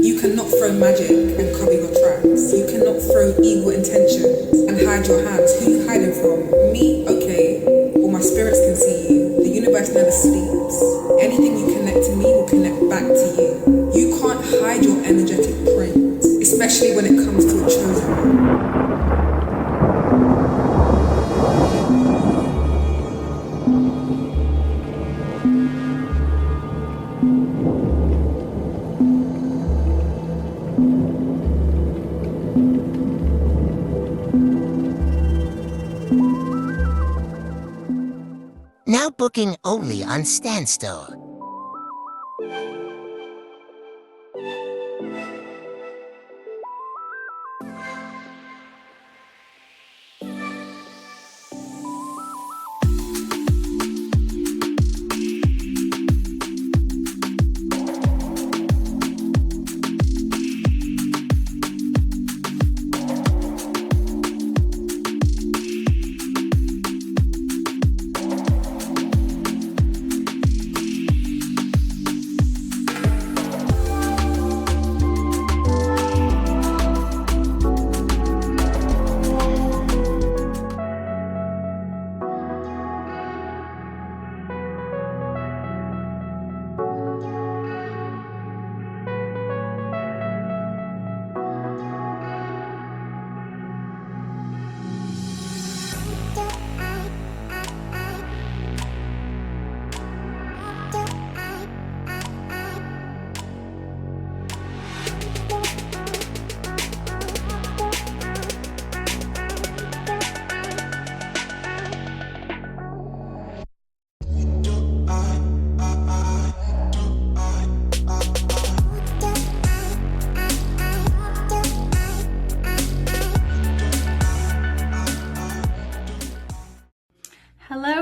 You cannot throw magic and cover your tracks. You cannot throw evil intentions and hide your hands. Who are you hiding from? Me? Okay. Well, my spirits can see you. The universe never sleeps. Anything you connect to me will connect back to you. You can't hide your energetic print, especially when it comes to a chosen one. Now booking only on standstill.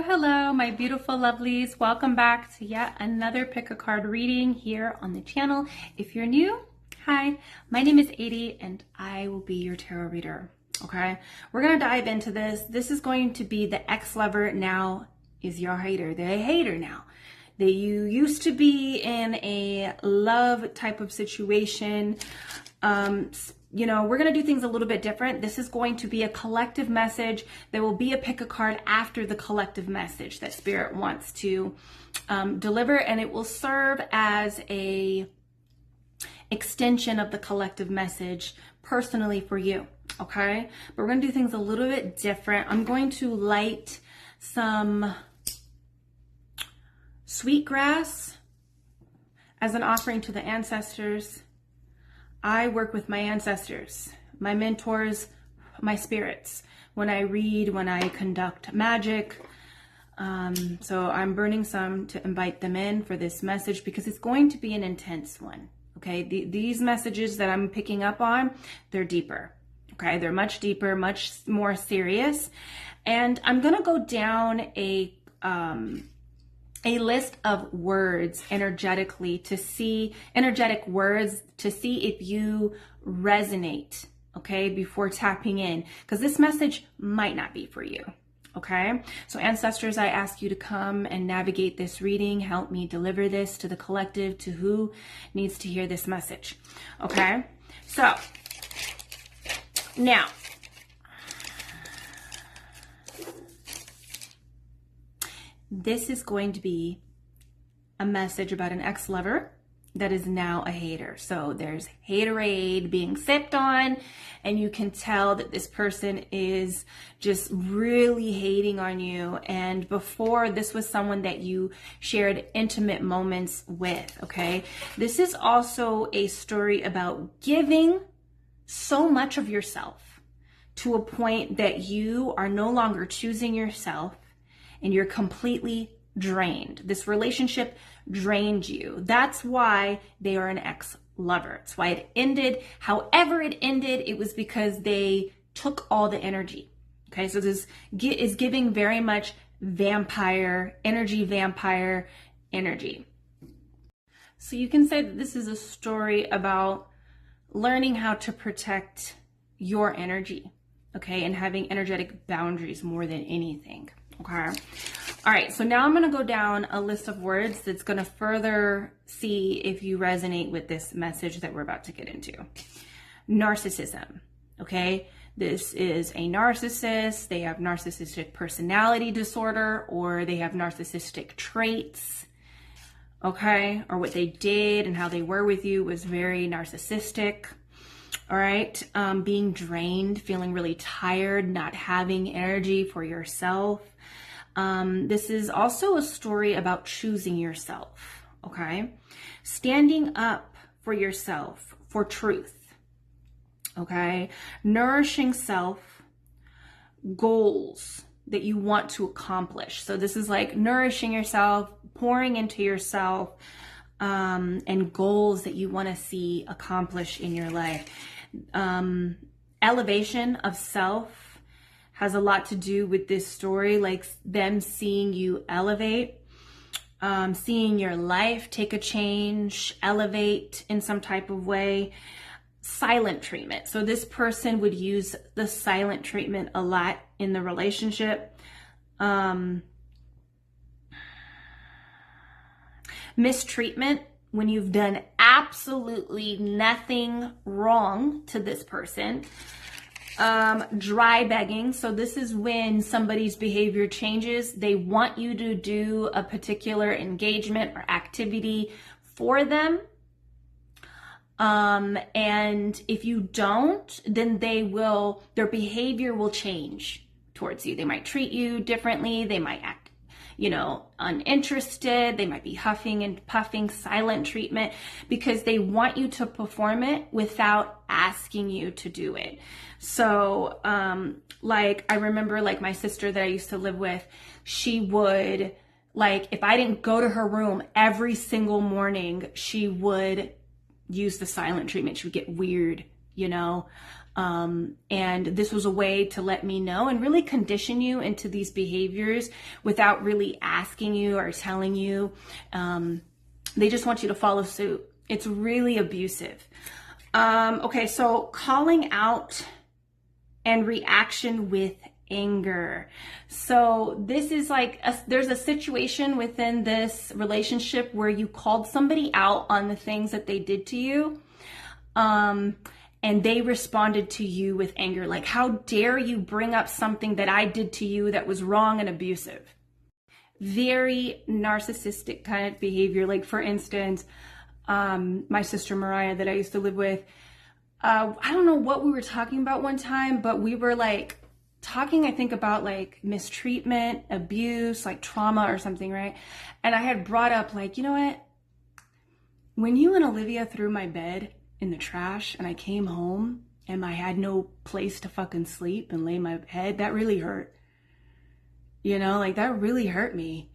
Hello, my beautiful lovelies. Welcome back to yet another pick a card reading here on the channel. If you're new, hi, my name is ADIE and I will be your tarot reader. Okay, we're gonna dive into this. This is going to be the ex-lover now is your hater. They're a hater now. You used to be in a love type of situation. You know, we're going to do things a little bit different. This is going to be a collective message. There will be a pick a card after the collective message that Spirit wants to deliver, and it will serve as a extension of the collective message personally for you, okay? But we're going to do things a little bit different. I'm going to light some sweetgrass as an offering to the ancestors. I work with my ancestors, my mentors, my spirits, when I read, when I conduct magic. So I'm burning some to invite them in for this message because it's going to be an intense one, okay? These messages that I'm picking up on, they're deeper, okay? They're much deeper, much more serious. And I'm gonna go down a list of words energetically to see, energetic words to see if you resonate, okay, before tapping in, because this message might not be for you, okay? So ancestors, I ask you to come and navigate this reading, help me deliver this to the collective, to who needs to hear this message, okay? So, now, this is going to be a message about an ex-lover that is now a hater. So there's haterade being sipped on, and you can tell that this person is just really hating on you. And before, this was someone that you shared intimate moments with, okay? This is also a story about giving so much of yourself to a point that you are no longer choosing yourself, and you're completely drained. This relationship drained you. That's why they are an ex-lover. It's why it ended. However it ended, it was because they took all the energy. Okay, so this is giving very much vampire energy. So you can say that this is a story about learning how to protect your energy, okay, and having energetic boundaries more than anything. Okay, All right, so now I'm going to go down a list of words that's going to further see if you resonate with this message that we're about to get into. Narcissism, okay? This is a narcissist. They have narcissistic personality disorder, or they have narcissistic traits, okay? Or what they did and how they were with you was very narcissistic. All right, being drained, feeling really tired, not having energy for yourself. This is also a story about choosing yourself, okay? Standing up for yourself, for truth, okay? Nourishing self, goals that you want to accomplish. So this is like nourishing yourself, pouring into yourself, and goals that you want to see accomplished in your life. Elevation of self has a lot to do with this story, like them seeing you elevate, seeing your life take a change, elevate in some type of way. Silent treatment. So this person would use the silent treatment a lot in the relationship. Mistreatment, when you've done absolutely nothing wrong to this person. Dry begging. So this is when somebody's behavior changes. They want you to do a particular engagement or activity for them. And if you don't, then their behavior will change towards you. They might treat you differently. They might act, uninterested. They might be huffing and puffing, silent treatment, because they want you to perform it without asking you to do it. So, I remember my sister that I used to live with, she would, if I didn't go to her room every single morning, she would use the silent treatment. She would get weird, and this was a way to let me know and really condition you into these behaviors without really asking you or telling you. They just want you to follow suit. It's really abusive. Okay, so calling out and reaction with anger. So this is there's a situation within this relationship where you called somebody out on the things that they did to you. And they responded to you with anger. Like, how dare you bring up something that I did to you that was wrong and abusive? Very narcissistic kind of behavior. Like, for instance, my sister Mariah that I used to live with, I don't know what we were talking about one time, but we were talking, I think, about mistreatment, abuse, trauma or something, right? And I had brought up you know what? When you and Olivia threw my bed in the trash and I came home and I had no place to fucking sleep and lay my head, that really hurt. That really hurt me.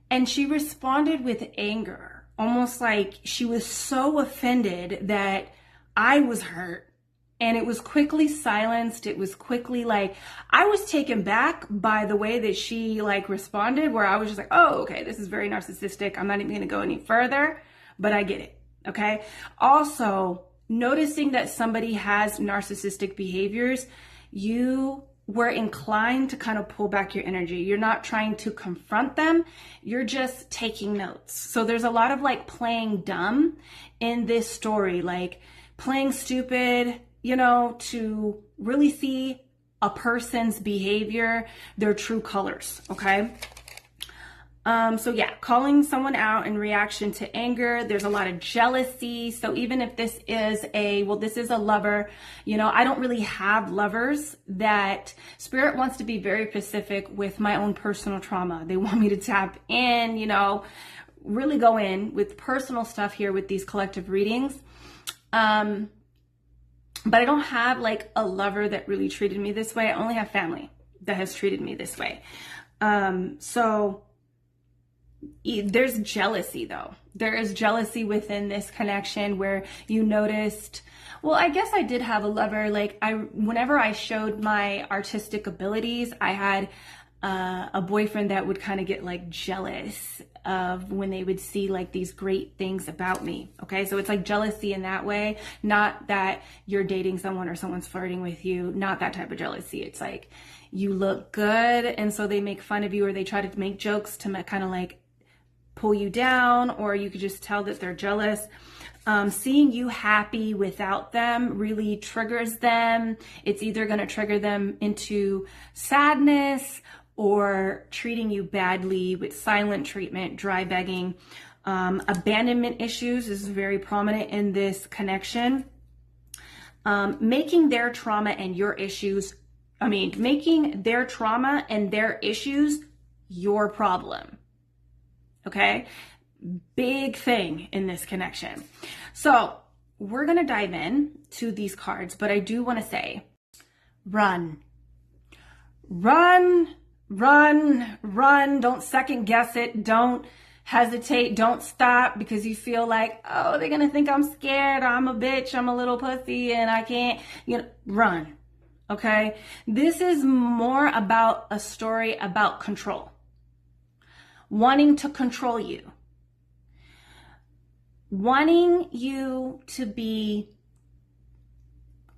And she responded with anger, almost like she was so offended that I was hurt. And it was quickly silenced. It was quickly I was taken back by the way that she responded, where I was just oh, okay, this is very narcissistic. I'm not even gonna go any further, but I get it, okay? Also, noticing that somebody has narcissistic behaviors, you were inclined to kind of pull back your energy. You're not trying to confront them. You're just taking notes. So there's a lot of playing dumb in this story, playing stupid, to really see a person's behavior, their true colors, okay? So yeah, calling someone out in reaction to anger. There's a lot of jealousy. So even if this is this is a lover, I don't really have lovers. That Spirit wants to be very specific with my own personal trauma. They want me to tap in, really go in with personal stuff here with these collective readings. But I don't have a lover that really treated me this way. I only have family that has treated me this way. So there's jealousy though. There is jealousy within this connection where you noticed, well, I guess I did have a lover. Whenever I showed my artistic abilities, I had a boyfriend that would kind of get jealous of when they would see like these great things about me. Okay, so it's like jealousy in that way, not that you're dating someone or someone's flirting with you, not that type of jealousy. It's like you look good, and so they make fun of you, or they try to make jokes to kind of like pull you down, or you could just tell that they're jealous. Seeing you happy without them really triggers them. It's either going to trigger them into sadness or treating you badly with silent treatment, dry begging. Abandonment issues is very prominent in this connection. Making their trauma and your issues, making their trauma and their issues your problem. Okay? Big thing in this connection. So we're going to dive in to these cards, but I do want to say, run. Run, run, run. Don't second guess it. Don't hesitate. Don't stop because you feel like, oh, they're going to think I'm scared. I'm a bitch. I'm a little pussy and I can't, run. Okay. This is more about a story about control. Wanting to control you. Wanting you to be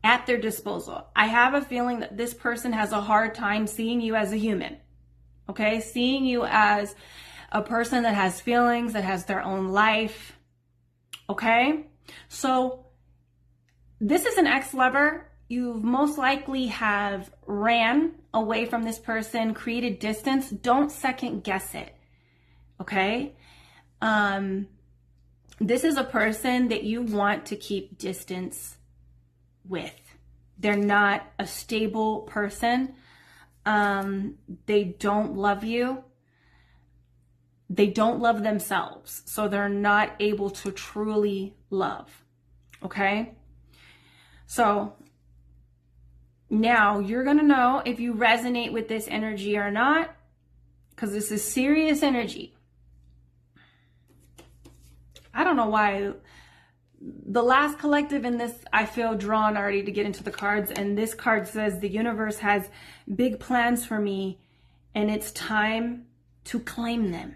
at their disposal. I have a feeling that this person has a hard time seeing you as a human. Okay? Seeing you as a person that has feelings, that has their own life. Okay? So this is an ex-lover. You most likely have ran away from this person, created distance. Don't second guess it. Okay? This is a person that you want to keep distance with. They're not a stable person. They don't love you. They don't love themselves. So they're not able to truly love. Okay? So now you're going to know if you resonate with this energy or not, because this is serious energy. I don't know why the last collective in this, I feel drawn already to get into the cards. And this card says the universe has big plans for me and it's time to claim them.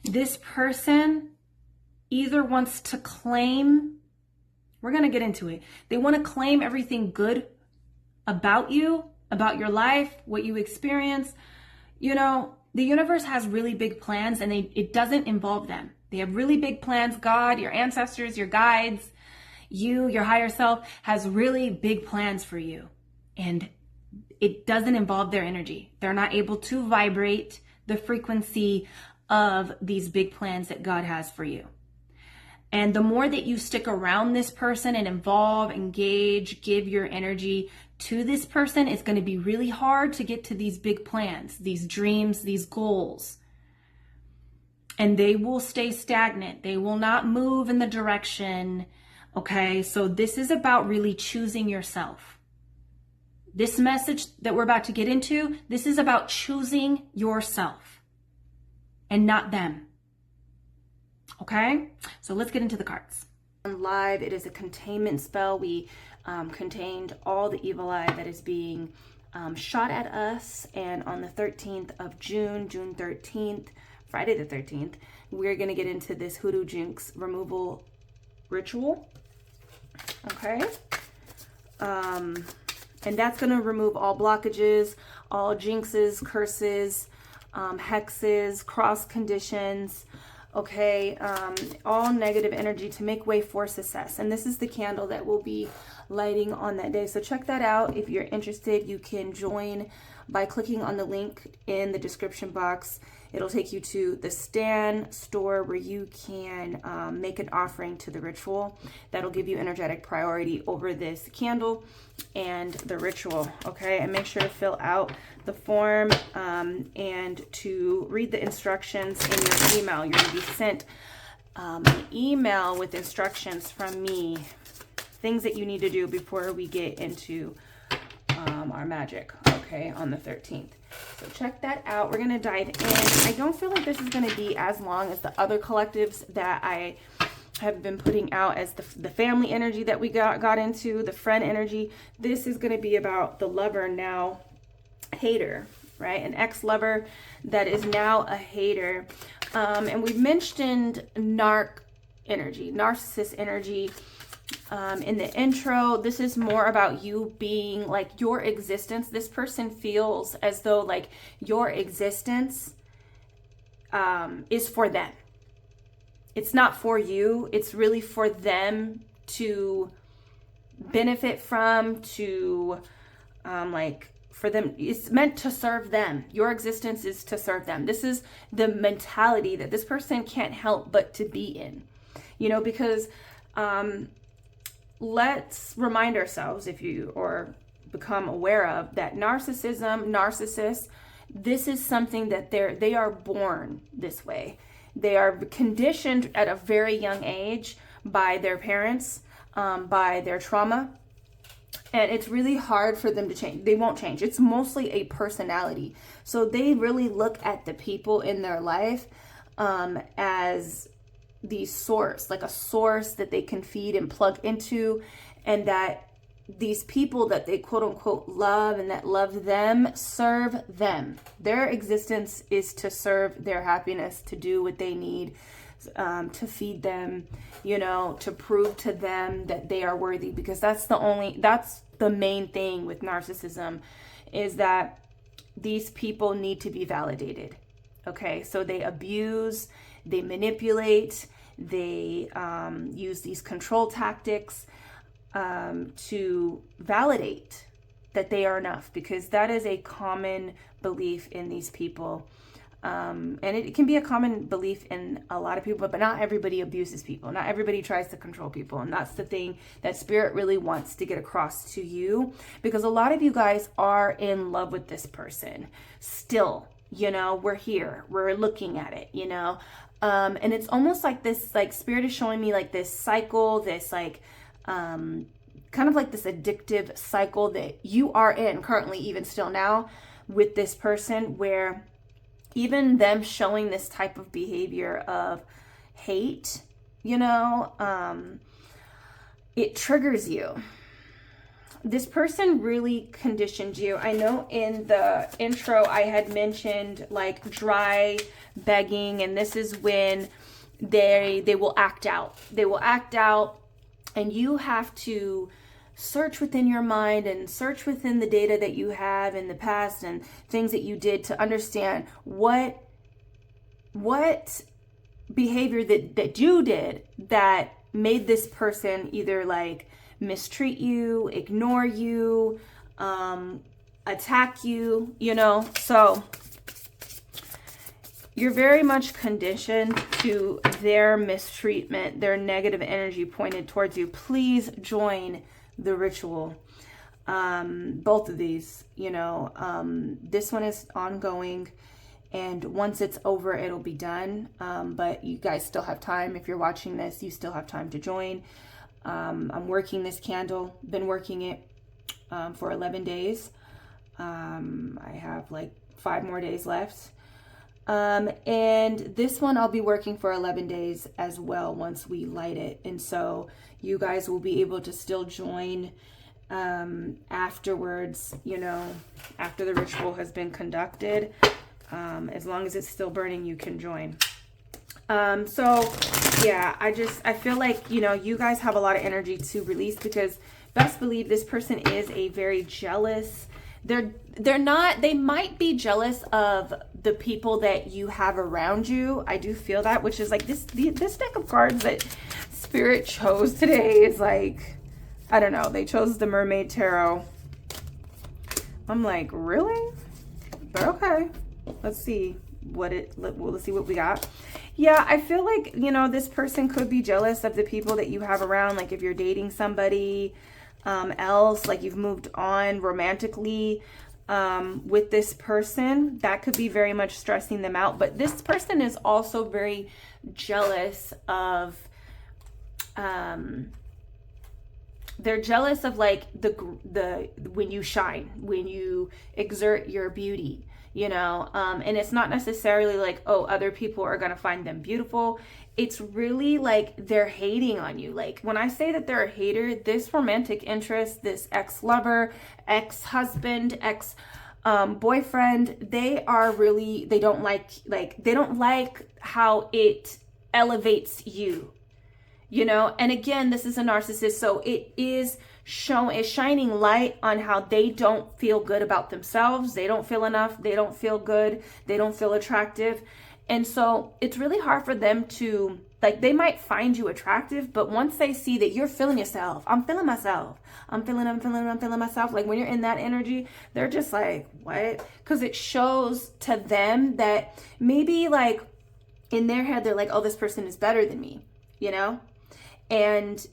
This person either wants to claim, we're going to get into it. They want to claim everything good about you, about your life, what you experience. The universe has really big plans and it doesn't involve them. They have really big plans. God, your ancestors, your guides, you, your higher self has really big plans for you. And it doesn't involve their energy. They're not able to vibrate the frequency of these big plans that God has for you. And the more that you stick around this person and involve, engage, give your energy to this person, it's going to be really hard to get to these big plans, these dreams, these goals. And they will stay stagnant. They will not move in the direction. Okay, so this is about really choosing yourself. This message that we're about to get into, this is about choosing yourself and not them. Okay, so let's get into the cards. Live, it is a containment spell. We contained all the evil eye that is being shot at us. And on the 13th of June, June 13th, Friday the 13th, we're going to get into this hoodoo jinx removal ritual. Okay. And that's going to remove all blockages, all jinxes, curses, hexes, cross conditions. Okay. All negative energy to make way for success. And this is the candle that we'll be lighting on that day. So check that out. If you're interested, you can join by clicking on the link in the description box. It'll take you to the Stan store where you can make an offering to the ritual. That'll give you energetic priority over this candle and the ritual, okay? And make sure to fill out the form and to read the instructions in your email. You're going to be sent an email with instructions from me, things that you need to do before we get into our magic, okay, on the 13th. So check that out. We're going to dive in. I don't feel like this is going to be as long as the other collectives that I have been putting out, as the family energy that we got into, the friend energy. This is going to be about the lover now hater, right? An ex-lover that is now a hater. And we mentioned narcissist energy in the intro. This is more about you being like your existence. This person feels as though like your existence is for them. It's not for you. It's really for them to benefit from, to for them. It's meant to serve them. Your existence is to serve them. This is the mentality that this person can't help but to be in, because let's remind ourselves, if you or become aware of, that narcissists, this is something that they are born this way. They are conditioned at a very young age by their parents, by their trauma. And it's really hard for them to change. They won't change. It's mostly a personality. So they really look at the people in their life as the source, like a source that they can feed and plug into, and that these people that they quote unquote love and that love them serve them. Their existence is to serve their happiness, to do what they need, to feed them, to prove to them that they are worthy, because that's the main thing with narcissism, is that these people need to be validated. Okay, so they abuse, they manipulate, they use these control tactics to validate that they are enough, because that is a common belief in these people. And it can be a common belief in a lot of people, but not everybody abuses people. Not everybody tries to control people. And that's the thing that Spirit really wants to get across to you, because a lot of you guys are in love with this person still. We're here, we're looking at it, and it's almost like this, like Spirit is showing me like this cycle, this like kind of like this addictive cycle that you are in currently, even still now, with this person, where even them showing this type of behavior of hate, it triggers you. This person really conditioned you. I know in the intro I had mentioned like dry begging, and this is when they will act out. They will act out, and you have to search within your mind and search within the data that you have in the past and things that you did to understand what behavior that you did that made this person either like mistreat you, ignore you, attack you, so you're very much conditioned to their mistreatment, their negative energy pointed towards you. Please join the ritual. Both of these, this one is ongoing, and once it's over, it'll be done. But you guys still have time. If you're watching this, you still have time to join. I'm working this candle, been working it for 11 days. I have like 5 more days left. And this one I'll be working for 11 days as well once we light it. And so you guys will be able to still join afterwards, after the ritual has been conducted. As long as it's still burning, you can join. So yeah, I feel like, you guys have a lot of energy to release, because best believe this person is a very jealous. They might be jealous of the people that you have around you. I do feel that, which is like this deck of cards that Spirit chose today is like, I don't know, they chose the Mermaid Tarot. I'm like, really? But okay, let's see let's see what we got. Yeah, I feel like, this person could be jealous of the people that you have around. Like if you're dating somebody else, like you've moved on romantically with this person, that could be very much stressing them out. But this person is also very jealous of they're jealous of like the when you shine, when you exert your beauty, and it's not necessarily like, oh, other people are gonna find them beautiful. It's really like they're hating on you. Like when I say that they're a hater, this romantic interest, this ex-lover, ex-husband, boyfriend, they don't like how it elevates you, you know? And again, this is a narcissist, so it is shining light on how they don't feel good about themselves. They don't feel enough. They don't feel good. They don't feel attractive. And so it's really hard for them to, like, they might find you attractive, but once they see that you're feeling yourself, I'm feeling myself, I'm feeling myself, like when you're in that energy, they're just like, what? Because it shows to them that maybe, like, in their head, they're like, oh, this person is better than me, you know? And,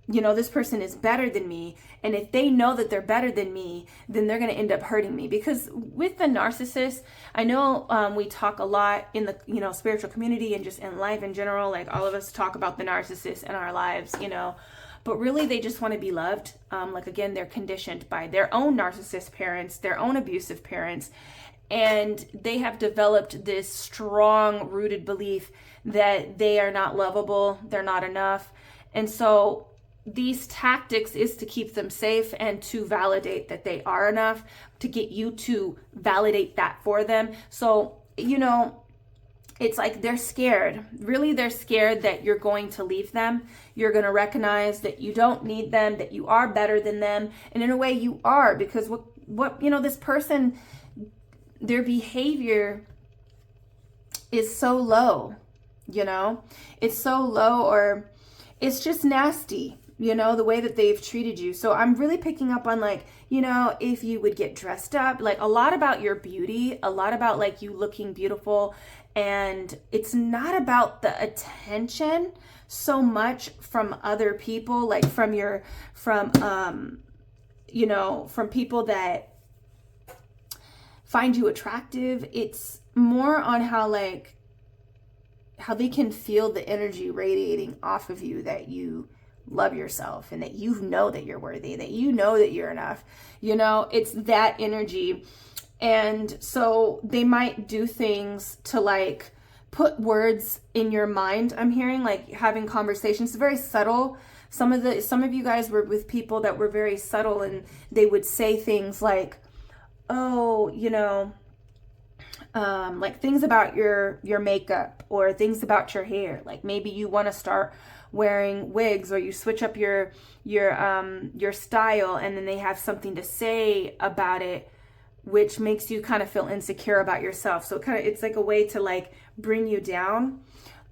you know, this person is better than me. And if they know that they're better than me, then they're going to end up hurting me. Because with the narcissist, I know we talk a lot in the, you know, spiritual community and just in life in general. Like, all of us talk about the narcissist in our lives, you know. But really, they just want to be loved. Like, again, they're conditioned by their own narcissist parents, their own abusive parents. And they have developed this strong rooted belief that they are not lovable, they're not enough. And so these tactics is to keep them safe and to validate that they are enough, to get you to validate that for them. So, you know, it's like they're scared. Really, they're scared that you're going to leave them. You're going to recognize that you don't need them, that you are better than them. And in a way, you are, because what you know, this person, their behavior is so low, you know? It's so low, or it's just nasty, you know, the way that they've treated you. So I'm really picking up on, like, you know, if you would get dressed up, like, a lot about your beauty, a lot about, like, you looking beautiful. And it's not about the attention so much from other people, like from you know, from people that find you attractive. It's more on how they can feel the energy radiating off of you, that you love yourself and that you know that you're worthy, that you know that you're enough. You know, it's that energy. And so they might do things to, like, put words in your mind. I'm hearing, like, having conversations, very subtle. Some of you guys were with people that were very subtle, and they would say things like, oh, you know, like things about your makeup, or things about your hair. Like, maybe you want to start wearing wigs, or you switch up your style, and then they have something to say about it, which makes you kind of feel insecure about yourself. So it's like a way to, like, bring you down.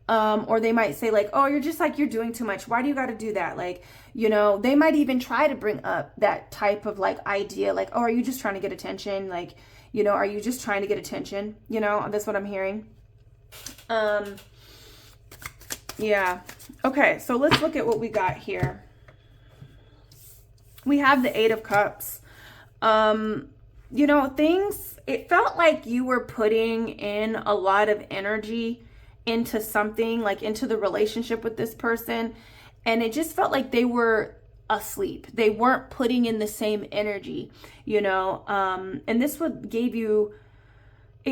Or they might say, like, oh, you're just, like, you're doing too much. Why do you got to do that? Like, you know, they might even try to bring up that type of, like, idea, like, oh, are you just trying to get attention? Like, you know, are you just trying to get attention? You know, that's what I'm hearing. Yeah. Okay, so let's look at what we got here. We have the Eight of Cups. You know, it felt like you were putting in a lot of energy into something, like into the relationship with this person, and it just felt like they were asleep. They weren't putting in the same energy, you know, and this it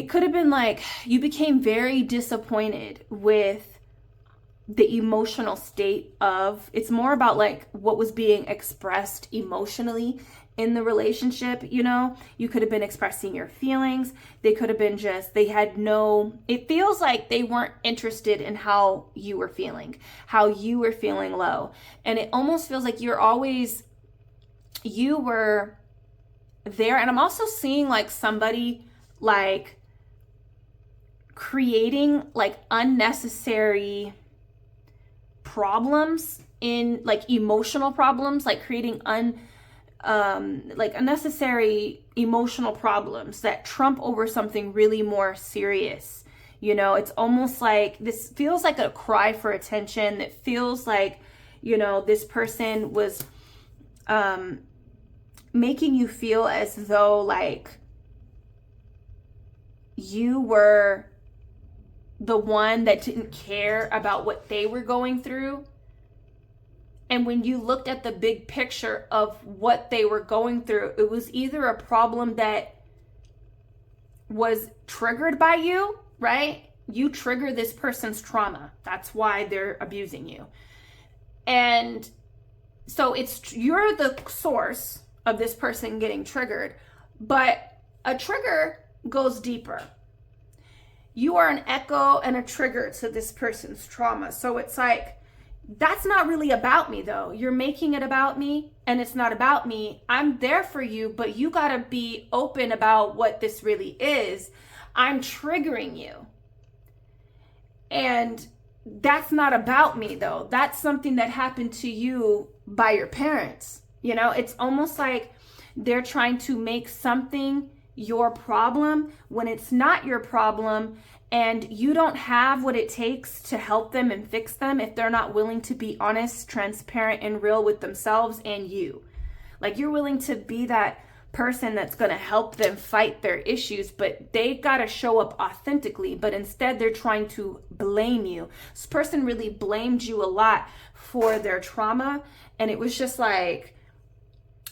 could have been like you became very disappointed with the emotional state of, it's more about, like, what was being expressed emotionally in the relationship. You know, you could have been expressing your feelings. They could have been it feels like they weren't interested in how you were feeling low. And it almost feels like you were there. And I'm also seeing, like, somebody, like, creating, like, unnecessary problems, in, like, emotional problems, like creating like unnecessary emotional problems that trump over something really more serious. You know, it's almost like this feels like a cry for attention. It feels like, you know, this person was making you feel as though, like, you were the one that didn't care about what they were going through. And when you looked at the big picture of what they were going through, it was either a problem that was triggered by you, right? You trigger this person's trauma. That's why they're abusing you. And so you're the source of this person getting triggered, But a trigger goes deeper. You are an echo and a trigger to this person's trauma. So it's like, that's not really about me though. You're making it about me, and it's not about me. I'm there for you, but you gotta be open about what this really is. I'm triggering you. And that's not about me though. That's something that happened to you by your parents. You know, it's almost like they're trying to make something your problem when it's not your problem, and you don't have what it takes to help them and fix them if they're not willing to be honest, transparent, and real with themselves and you. Like, you're willing to be that person that's going to help them fight their issues, but they got to show up authentically. But instead, they're trying to blame you. This person really blamed you a lot for their trauma, and it was just like,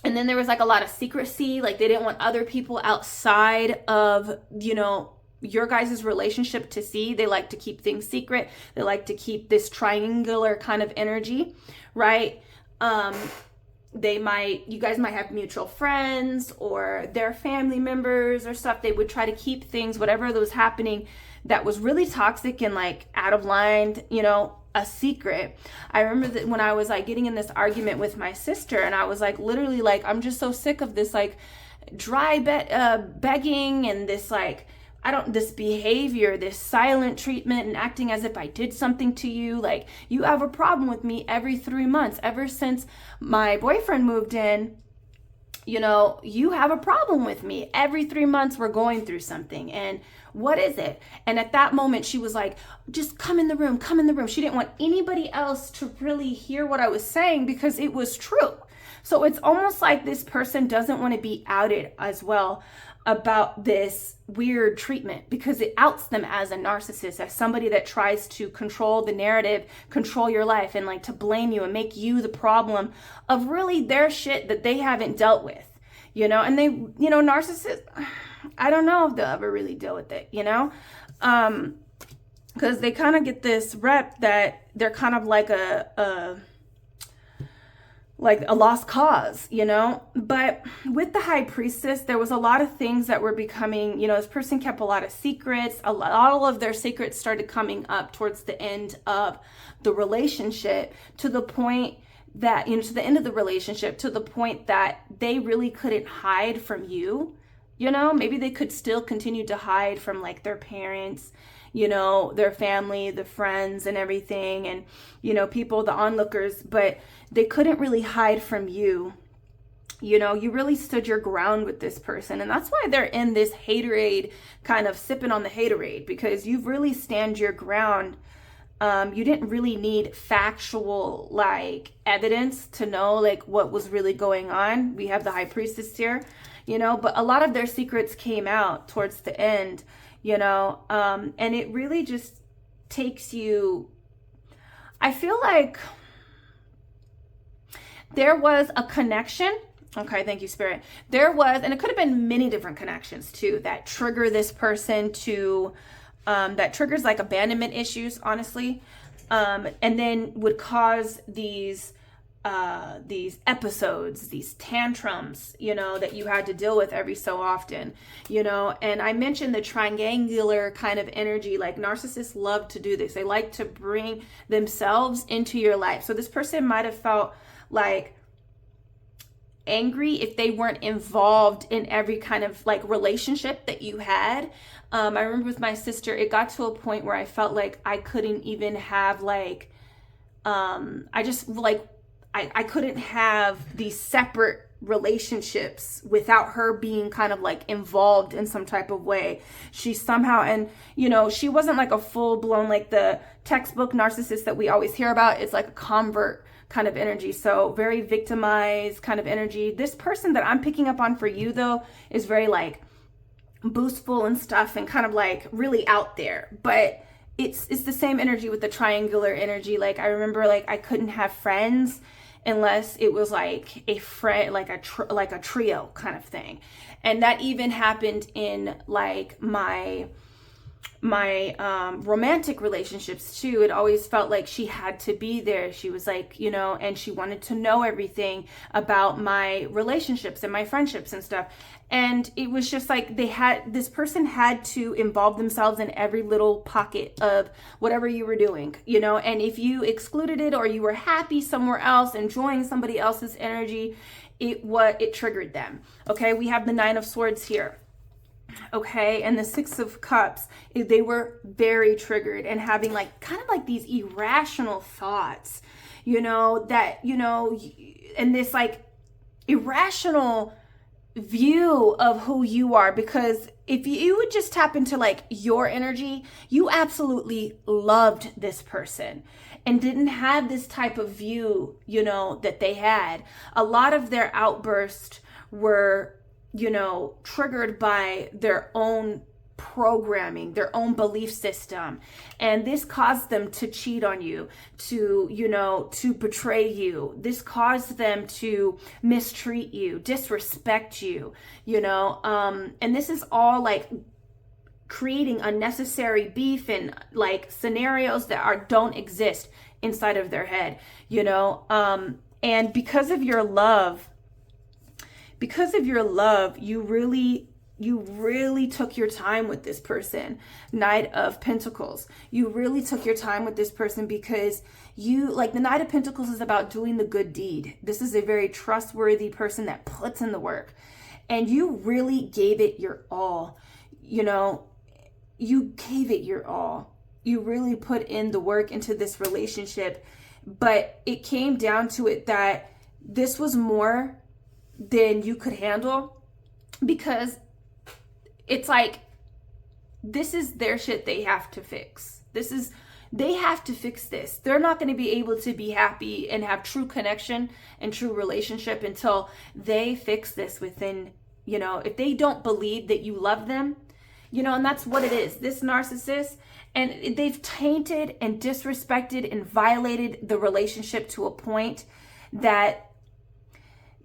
and then there was like a lot of secrecy. Like, they didn't want other people outside of, you know, your guys' relationship to see. They like to keep things secret. They like to keep this triangular kind of energy, right? You guys might have mutual friends or their family members or stuff. They would try to keep things, whatever that was happening that was really toxic and like out of line, you know, a secret. I remember that when I was like getting in this argument with my sister, and I was like, literally like, I'm just so sick of this like dry begging and this like, this behavior, this silent treatment and acting as if I did something to you. Like, you have a problem with me every 3 months. Ever since my boyfriend moved in, you know, you have a problem with me. Every 3 months we're going through something. And what is it? And at that moment she was like, just come in the room, come in the room. She didn't want anybody else to really hear what I was saying because it was true. So it's almost like this person doesn't want to be outed as well about this weird treatment, because it outs them as a narcissist, as somebody that tries to control the narrative, control your life, and like to blame you and make you the problem of really their shit that they haven't dealt with, you know. And they, you know, narcissists, I don't know if they'll ever really deal with it, you know, because they kind of get this rep that they're kind of like a lost cause, you know. But with the high priestess, there was a lot of things that were becoming, you know, this person kept a lot of secrets. All of their secrets started coming up towards the end of the relationship, to the point that, you know, to the end of the relationship, to the point that they really couldn't hide from you, you know. Maybe they could still continue to hide from like their parents, you know, their family, the friends and everything, and, you know, people, the onlookers, but they couldn't really hide from you. You know, you really stood your ground with this person. And that's why they're in this haterade, kind of sipping on the haterade, because you've really stand your ground. You didn't really need factual like evidence to know like what was really going on. We have the high priestess here, you know, but a lot of their secrets came out towards the end, you know, and it really just takes you, I feel like there was a connection. Okay, thank you, Spirit. There was, and it could have been many different connections too, that trigger this person to, that triggers like abandonment issues, honestly, and then would cause these episodes, these tantrums, you know, that you had to deal with every so often, you know. And I mentioned the triangular kind of energy, like narcissists love to do this. They like to bring themselves into your life. So this person might have felt like angry if they weren't involved in every kind of like relationship that you had. I remember with my sister, it got to a point where I felt like I couldn't even have like, I couldn't have these separate relationships without her being kind of like involved in some type of way. She somehow, and you know, she wasn't like a full blown, like the textbook narcissist that we always hear about. It's like a convert kind of energy. So very victimized kind of energy. This person that I'm picking up on for you though is very like boostful and stuff, and kind of like really out there, but it's the same energy with the triangular energy. Like I remember like I couldn't have friends unless it was like a friend, like a trio kind of thing. And that even happened in like my my romantic relationships too. It always felt like she had to be there. She was like, you know, and she wanted to know everything about my relationships and my friendships and stuff. And it was just like this person had to involve themselves in every little pocket of whatever you were doing, you know. And if you excluded it, or you were happy somewhere else, enjoying somebody else's energy, it triggered them. Okay, we have the Nine of Swords here. Okay, and the Six of Cups, they were very triggered and having like kind of like these irrational thoughts, you know, that, you know, and this like irrational view of who you are. Because if you would just tap into like your energy, you absolutely loved this person and didn't have this type of view, you know, that they had. A lot of their outbursts were, you know, triggered by their own programming, their own belief system. And this caused them to cheat on you, to, you know, to betray you. This caused them to mistreat you, disrespect you, you know, and this is all like creating unnecessary beef and like scenarios that don't exist inside of their head, you know, and because of your love, you really took your time with this person. Knight of Pentacles. You really took your time with this person because you, like, the Knight of Pentacles is about doing the good deed. This is a very trustworthy person that puts in the work. And you really gave it your all. You know, you gave it your all. You really put in the work into this relationship. But it came down to it that this was more than you could handle, because it's like, this is their shit they have to fix. They have to fix this. They're not going to be able to be happy and have true connection and true relationship until they fix this within, you know, if they don't believe that you love them, you know, and that's what it is. This narcissist, and they've tainted and disrespected and violated the relationship to a point that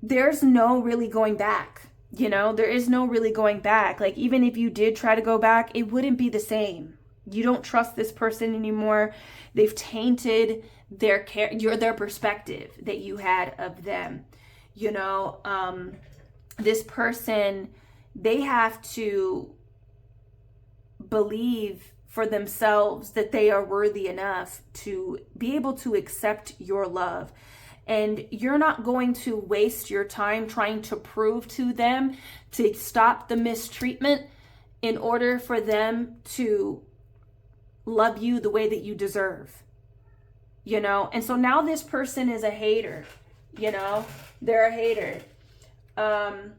there's no really going back. You know, there is no really going back. Like, even if you did try to go back, it wouldn't be the same. You don't trust this person anymore. They've tainted their perspective that you had of them. You know, this person, they have to believe for themselves that they are worthy enough to be able to accept your love. And you're not going to waste your time trying to prove to them to stop the mistreatment in order for them to love you the way that you deserve, you know? And so now this person is a hater, you know? They're a hater. And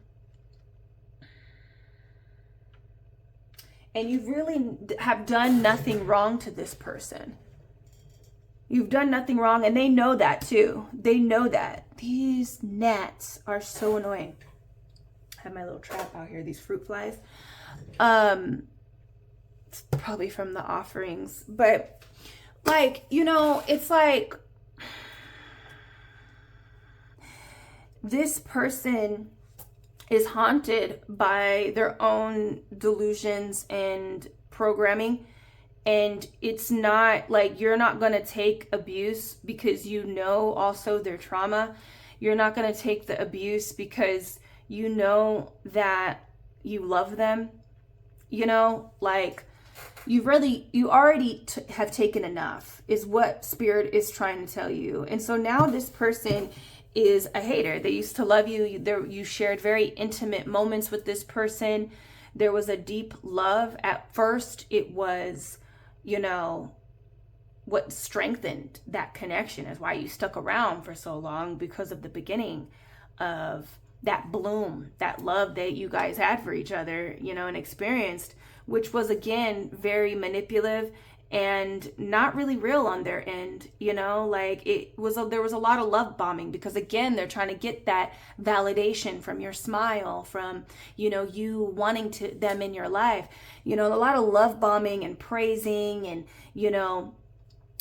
you really have done nothing wrong to this person. You've done nothing wrong, and they know that too. They know that. These gnats are so annoying. I have my little trap out here, these fruit flies. It's probably from the offerings. But, like, you know, it's like this person is haunted by their own delusions and programming. And it's not like, you're not going to take abuse because you know also their trauma. You're not going to take the abuse because you know that you love them. You know, like, you already have taken enough is what Spirit is trying to tell you. And so now this person is a hater. They used to love you. You shared very intimate moments with this person. There was a deep love. At first, it was, you know, what strengthened that connection is why you stuck around for so long, because of the beginning of that bloom, that love that you guys had for each other, you know, and experienced, which was, again, very manipulative and not really real on their end, you know, like there was a lot of love bombing, because, again, they're trying to get that validation from your smile, from, you know, you wanting them in your life, you know, a lot of love bombing and praising, and, you know,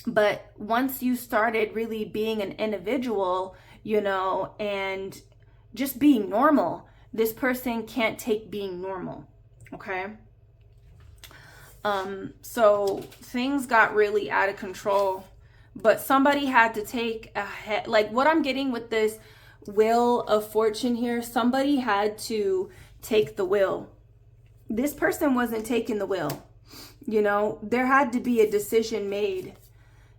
but once you started really being an individual, you know, and just being normal, this person can't take being normal. Okay. So things got really out of control, but somebody had to take a head, like what I'm getting with this Wheel of Fortune here, somebody had to take the wheel. This person wasn't taking the wheel, you know, there had to be a decision made,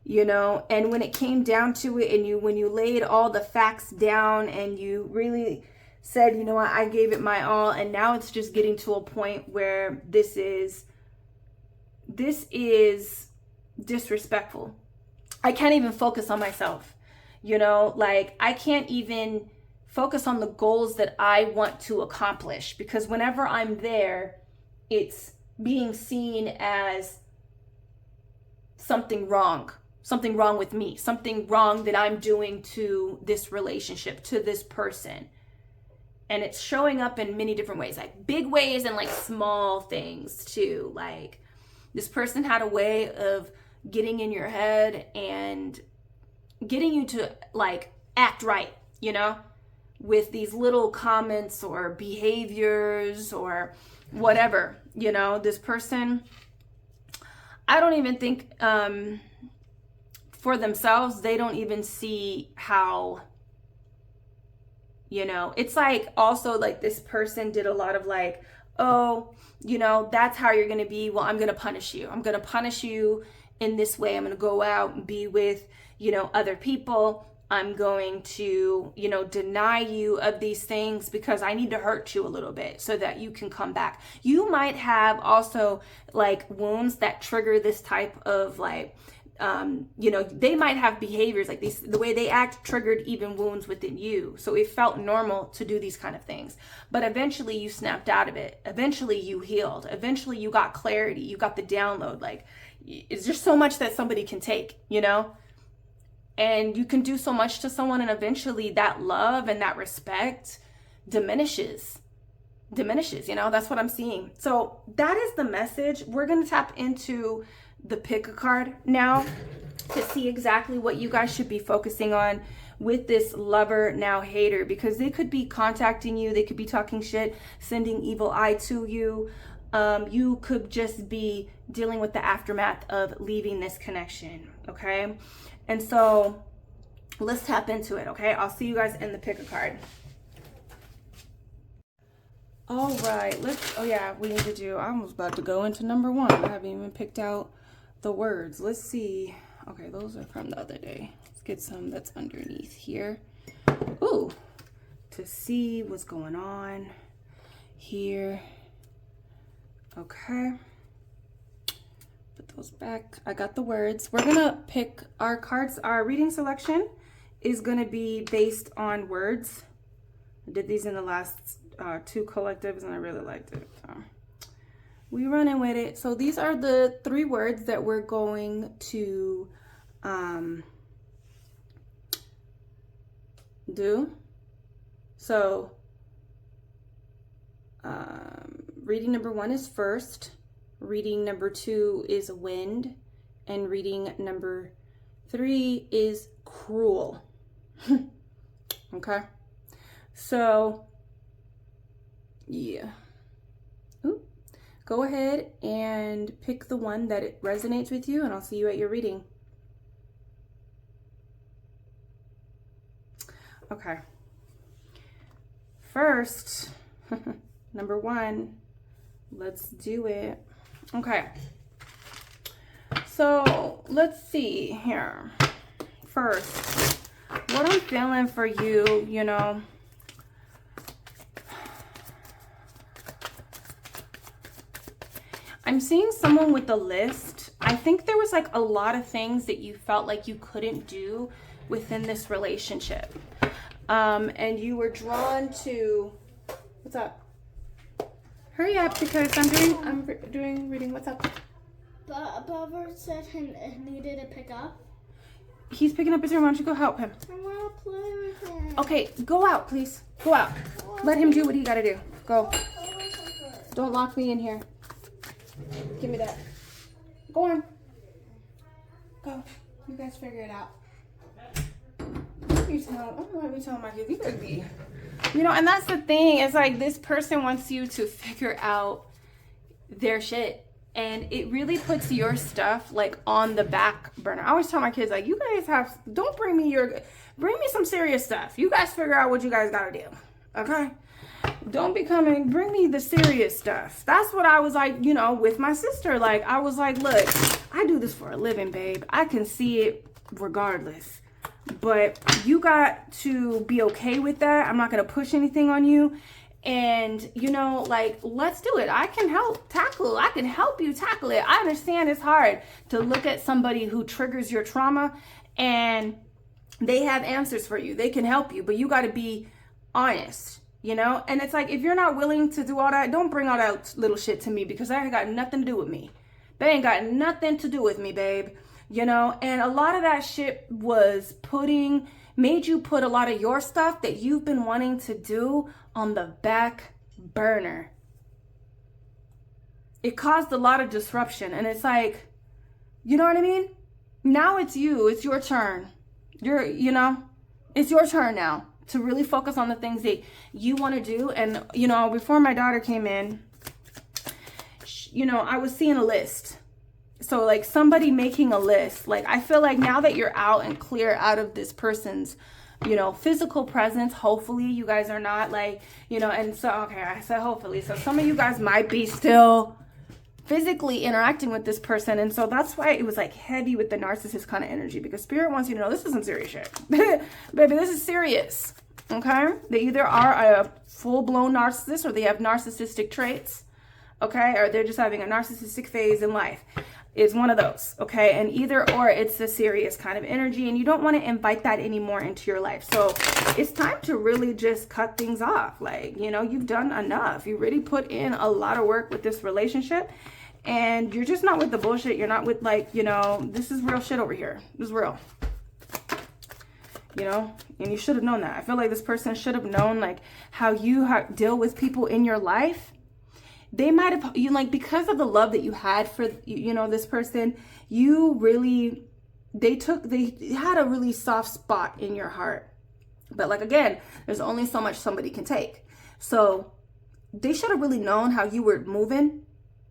you know, and when it came down to it, and when you laid all the facts down and you really said, you know what, I gave it my all, and now it's just getting to a point where this is disrespectful. I can't even focus on myself, you know, like I can't even focus on the goals that I want to accomplish, because whenever I'm there, it's being seen as something wrong with me, something wrong that I'm doing to this relationship, to this person. And it's showing up in many different ways, like big ways and like small things too. Like this person had a way of getting in your head and getting you to like act right, you know, with these little comments or behaviors or whatever, you know. This person, I don't even think for themselves, they don't even see how, you know, it's like also like this person did a lot of like, oh, you know, that's how you're going to be. Well, I'm going to punish you. I'm going to punish you in this way. I'm going to go out and be with, you know, other people. I'm going to, you know, deny you of these things because I need to hurt you a little bit so that you can come back. You might have also like wounds that trigger this type of like, you know, they might have behaviors like these, the way they act triggered even wounds within you. So it felt normal to do these kind of things, but eventually you snapped out of it. Eventually you healed. Eventually you got clarity. You got the download. Like it's just so much that somebody can take, you know, and you can do so much to someone, and eventually that love and that respect diminishes, you know. That's what I'm seeing. So that is the message. We're going to tap into the pick a card now to see exactly what you guys should be focusing on with this lover now hater, because they could be contacting you, they could be talking shit, sending evil eye to you. You could just be dealing with the aftermath of leaving this connection, okay? And so let's tap into it, okay? I'll see you guys in the pick a card. All right, oh yeah, we need to do, I was about to go into number one. I haven't even picked out the words. Let's see. Okay, those are from the other day. Let's get some that's underneath here. Ooh, to see what's going on here. Okay. Put those back. I got the words. We're gonna pick our cards. Our reading selection is gonna be based on words. I did these in the last two collectives and I really liked it. So we running with it. So these are the 3 words that we're going to do. So reading number 1 is first, reading number 2 is wind, and reading number 3 is cruel. Okay, so yeah. Ooh. Go ahead and pick the one that it resonates with you, and I'll see you at your reading. Okay. First, number 1, let's do it. Okay. So let's see here. First, what I'm feeling for you, you know, I'm seeing someone with a list. I think there was like a lot of things that you felt like you couldn't do within this relationship. And you were drawn to, what's up? Hurry up, because I'm doing reading. What's up? Robert said he needed to pick up. He's picking up his room. Why don't you go help him? I want to play with him. Okay, go out, please. Go out. Let him do what he got to do. Go. Don't lock me in here. Give me that. Go on. Go. You guys figure it out. Let me tell my kids. You could be. You know, and that's the thing. It's like this person wants you to figure out their shit. And it really puts your stuff like on the back burner. I always tell my kids, like, you guys don't bring me some serious stuff. You guys figure out what you guys gotta do, okay? Don't be coming, bring me the serious stuff. That's what I was like, you know, with my sister. Like, I was like, look, I do this for a living, babe. I can see it regardless. But you got to be okay with that. I'm not gonna push anything on you. And, you know, like, let's do it. I can help you tackle it. I understand it's hard to look at somebody who triggers your trauma and they have answers for you. They can help you, but you got to be honest, you know? And it's like, if you're not willing to do all that, don't bring all that little shit to me, because that ain't got nothing to do with me. That ain't got nothing to do with me, babe. You know? And a lot of that shit was made you put a lot of your stuff that you've been wanting to do on the back burner. It caused a lot of disruption, and it's like, you know what I mean? Now it's you. It's your turn. It's your turn now to really focus on the things that you want to do. And, you know, before my daughter came in, you know, I was seeing a list. So like somebody making a list, like I feel like now that you're out and clear out of this person's, you know, physical presence, hopefully you guys are not like, you know, and so, okay, I said hopefully. So some of you guys might be still physically interacting with this person. And so that's why it was like heavy with the narcissist kind of energy, because spirit wants you to know this isn't serious shit. Baby, this is serious. Okay. They either are a full-blown narcissist or they have narcissistic traits. Okay. Or they're just having a narcissistic phase in life. It's one of those, okay? And either or, it's a serious kind of energy, and you don't want to invite that anymore into your life. So it's time to really just cut things off. Like, you know, you've done enough. You really put in a lot of work with this relationship, and you're just not with the bullshit. You're not with, like, you know, this is real shit over here. This is real. You know, and you should have known that. I feel like this person should have known, like, how you deal with people in your life. They might have, you like, because of the love that you had for, you know, this person, you really, they had a really soft spot in your heart. But like, again, there's only so much somebody can take. So they should have really known how you were moving.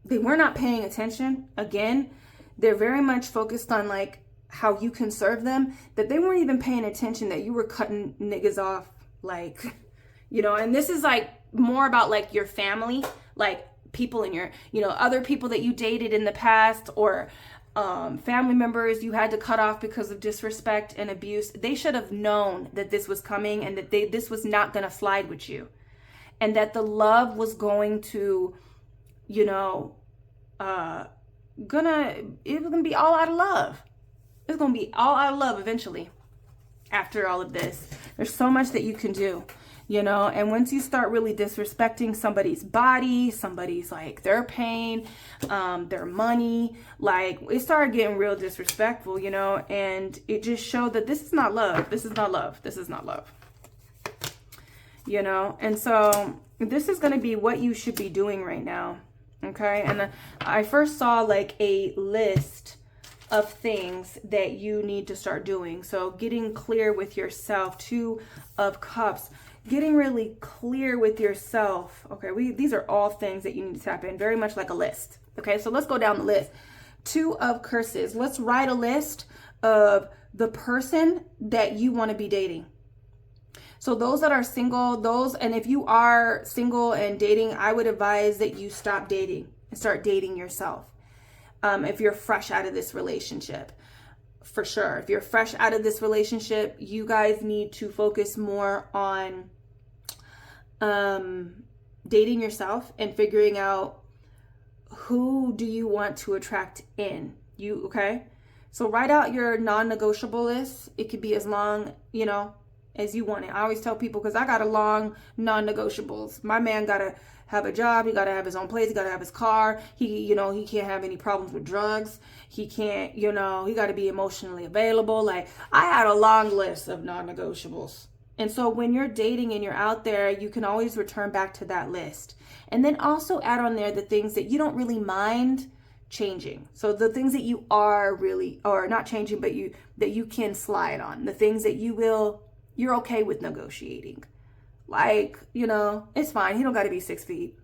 They were not paying attention. Again, they're very much focused on like how you can serve them, that they weren't even paying attention that you were cutting niggas off. Like, you know, and this is like more about like your family, like people in your, you know, other people that you dated in the past, or family members you had to cut off because of disrespect and abuse. They should have known that this was coming, and that this was not going to slide with you, and that the love was going to, you know, it was gonna be all out of love. It's gonna be all out of love eventually. After all of this, there's so much that you can do. You know, and once you start really disrespecting somebody's body, somebody's like their pain, their money, like it started getting real disrespectful, you know, and it just showed that this is not love. This is not love. This is not love. You know, and so this is going to be what you should be doing right now. Okay. And I first saw like a list of things that you need to start doing. So getting clear with yourself, 2 of Cups. Getting really clear with yourself. Okay, these are all things that you need to tap in, very much like a list. Okay, so let's go down the list. 2 of Curses. Let's write a list of the person that you want to be dating. So those that are single, and if you are single and dating, I would advise that you stop dating and start dating yourself. If you're fresh out of this relationship. For sure. If you're fresh out of this relationship, you guys need to focus more on dating yourself and figuring out who do you want to attract in you. Okay, so write out your non-negotiable list. It could be as long, you know, as you want it. I always tell people, because I got a long non-negotiables. My man gotta have a job, he gotta have his own place, he gotta have his car, he can't have any problems with drugs, he can't, you know, he gotta be emotionally available. Like, I had a long list of non-negotiables. And so when you're dating and you're out there, you can always return back to that list. And then also add on there the things that you don't really mind changing. So the things that you are really, or not changing, but that you can slide on. The things that you're okay with negotiating. Like, you know, it's fine. He don't got to be 6 feet.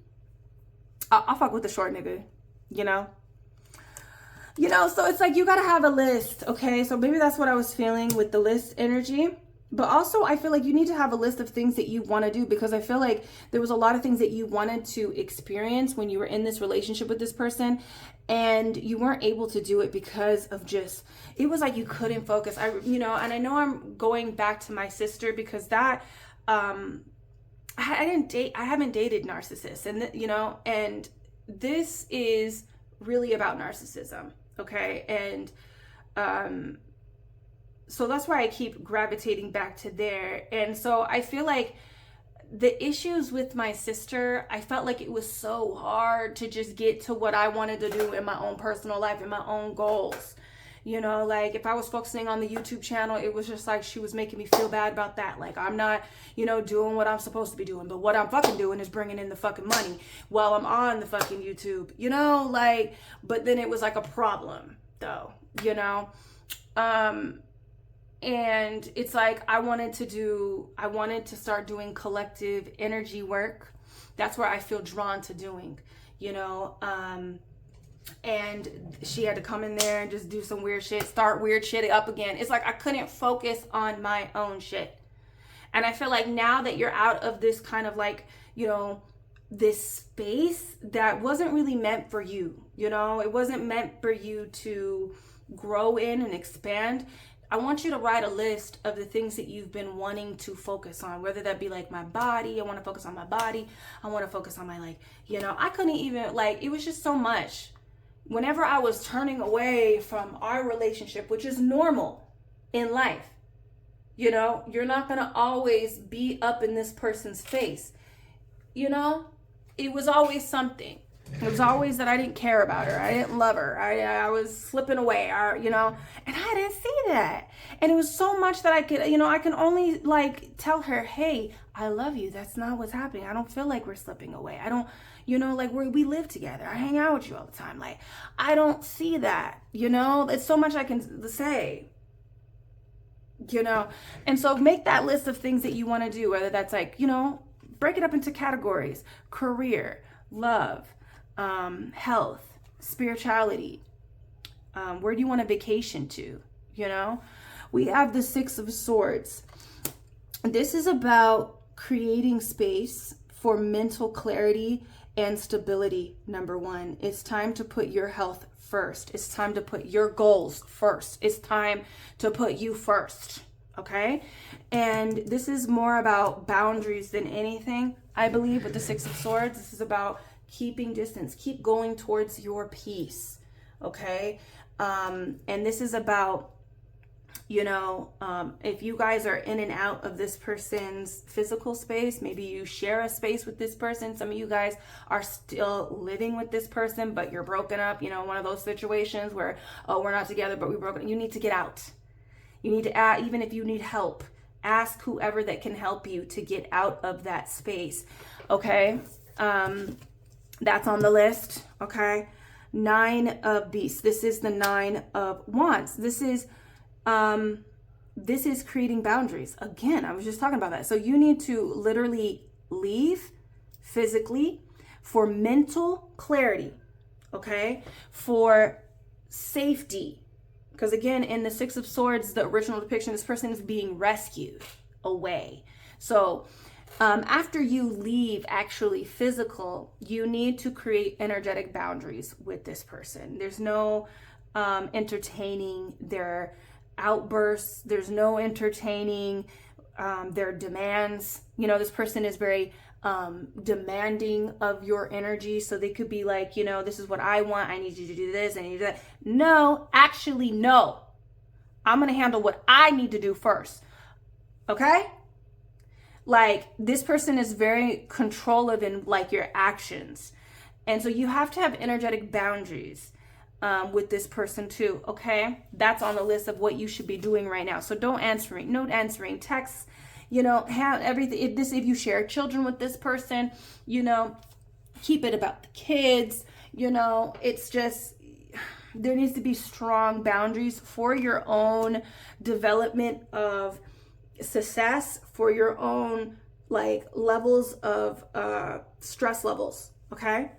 I'll fuck with the short nigga, you know? You know, so it's like you got to have a list, okay? So maybe that's what I was feeling with the list energy. But also, I feel like you need to have a list of things that you want to do, because I feel like there was a lot of things that you wanted to experience when you were in this relationship with this person, and you weren't able to do it because of just, it was like you couldn't focus. You know, and I know I'm going back to my sister, because that, I haven't dated narcissists, and you know, and this is really about narcissism, okay? And so that's why I keep gravitating back to there. And so I feel like the issues with my sister, I felt like it was so hard to just get to what I wanted to do in my own personal life, in my own goals. You know, like if I was focusing on the YouTube channel, it was just like she was making me feel bad about that. Like I'm not, you know, doing what I'm supposed to be doing. But what I'm fucking doing is bringing in the fucking money while I'm on the fucking YouTube, you know, like, but then it was like a problem though, you know. And it's like I wanted to start doing collective energy work. That's where I feel drawn to doing, you know. And she had to come in there and just do some weird shit, start weird shit up again. It's like I couldn't focus on my own shit. And I feel like now that you're out of this kind of like, you know, this space that wasn't really meant for you, you know, it wasn't meant for you to grow in and expand. I want you to write a list of the things that you've been wanting to focus on, whether that be like my body. I want to focus on my body. I want to focus on my, like, you know, I couldn't even, like, it was just so much. Whenever I was turning away from our relationship, which is normal in life, you know, you're not going to always be up in this person's face. You know, it was always something. It was always that I didn't care about her. I didn't love her. I was slipping away, you know, and I didn't see that. And it was so much that I could, you know, I can only like tell her, hey, I love you. That's not what's happening. I don't feel like we're slipping away. I don't, you know, like we live together. I hang out with you all the time. Like, I don't see that, you know, it's so much I can say, you know. And so make that list of things that you want to do, whether that's like, you know, break it up into categories: career, love, health, spirituality. Where do you want to vacation to? You know, we have the 6 of Swords. This is about creating space for mental clarity and stability. Number 1, it's time to put your health first. It's time to put your goals first. It's time to put you first. Okay. And this is more about boundaries than anything. I believe with the 6 of Swords, this is about keeping distance, keep going towards your peace. Okay. And this is about, you know, if you guys are in and out of this person's physical space, maybe you share a space with this person. Some of you guys are still living with this person, but you're broken up, you know, one of those situations where, oh, we're not together, but we broke up. You need to get out. You need to, even if you need help, ask whoever that can help you to get out of that space. Okay. That's on the list. Okay. 9 of Beasts. This is the 9 of Wands. This is creating boundaries. Again, I was just talking about that. So you need to literally leave physically for mental clarity. Okay. For safety. Because again, in the 6 of Swords, the original depiction, this person is being rescued away. So after you leave actually physical, you need to create energetic boundaries with this person. There's no entertaining their outbursts. There's no entertaining their demands. You know, this person is very demanding of your energy. So they could be like, you know, this is what I want. I need you to do this. I need you to do that. No, actually, no. I'm going to handle what I need to do first. Okay? Like, this person is very controlling in like your actions. And so you have to have energetic boundaries with this person too. Okay. That's on the list of what you should be doing right now. So no answering texts, you know, have everything. If you share children with this person, you know, keep it about the kids, you know, it's just, there needs to be strong boundaries for your own development of success, for your own like levels of stress levels. Okay.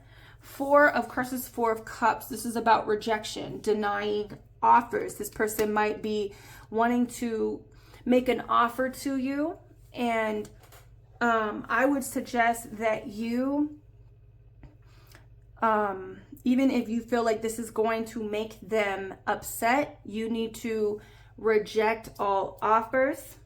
Four of Crosses, Four of Cups. This is about rejection, denying offers. This person might be wanting to make an offer to you, and I would suggest that you, even if you feel like this is going to make them upset, you need to reject all offers.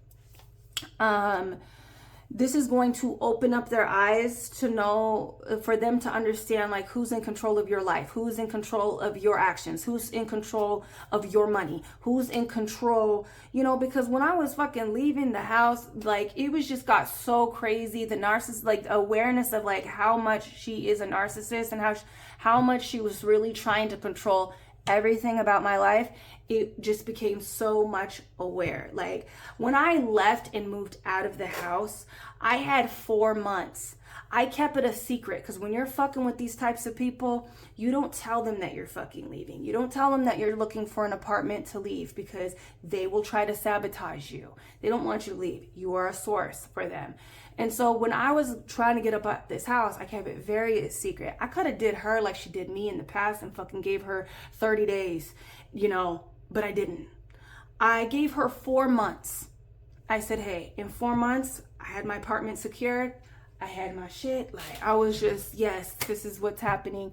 This is going to open up their eyes to know, for them to understand like who's in control of your life, who's in control of your actions, who's in control of your money, who's in control, you know, because when I was fucking leaving the house, like it was just got so crazy. The narcissist, like awareness of like how much she is a narcissist and how much she was really trying to control everything about my life, it just became so much aware. Like when I left and moved out of the house, I had 4 months. I kept it a secret because when you're fucking with these types of people, you don't tell them that you're fucking leaving. You don't tell them that you're looking for an apartment to leave because they will try to sabotage you. They don't want you to leave. You are a source for them. And so when I was trying to get up at this house, I kept it very secret. I could have did her like she did me in the past and fucking gave her 30 days, you know, but I didn't. I gave her 4 months. I said, hey, in 4 months, I had my apartment secured. I had my shit. Like I was just, yes, this is what's happening.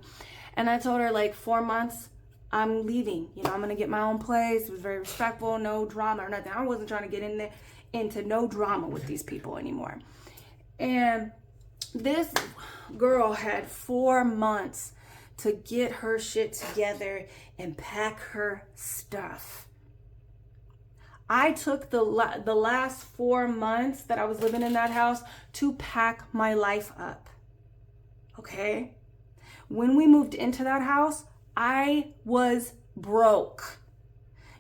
And I told her like 4 months, I'm leaving. You know, I'm going to get my own place. It was very respectful, no drama or nothing. I wasn't trying to get into no drama with these people anymore. And this girl had 4 months to get her shit together and pack her stuff. I took the last 4 months that I was living in that house to pack my life up. Okay? When we moved into that house, I was broke.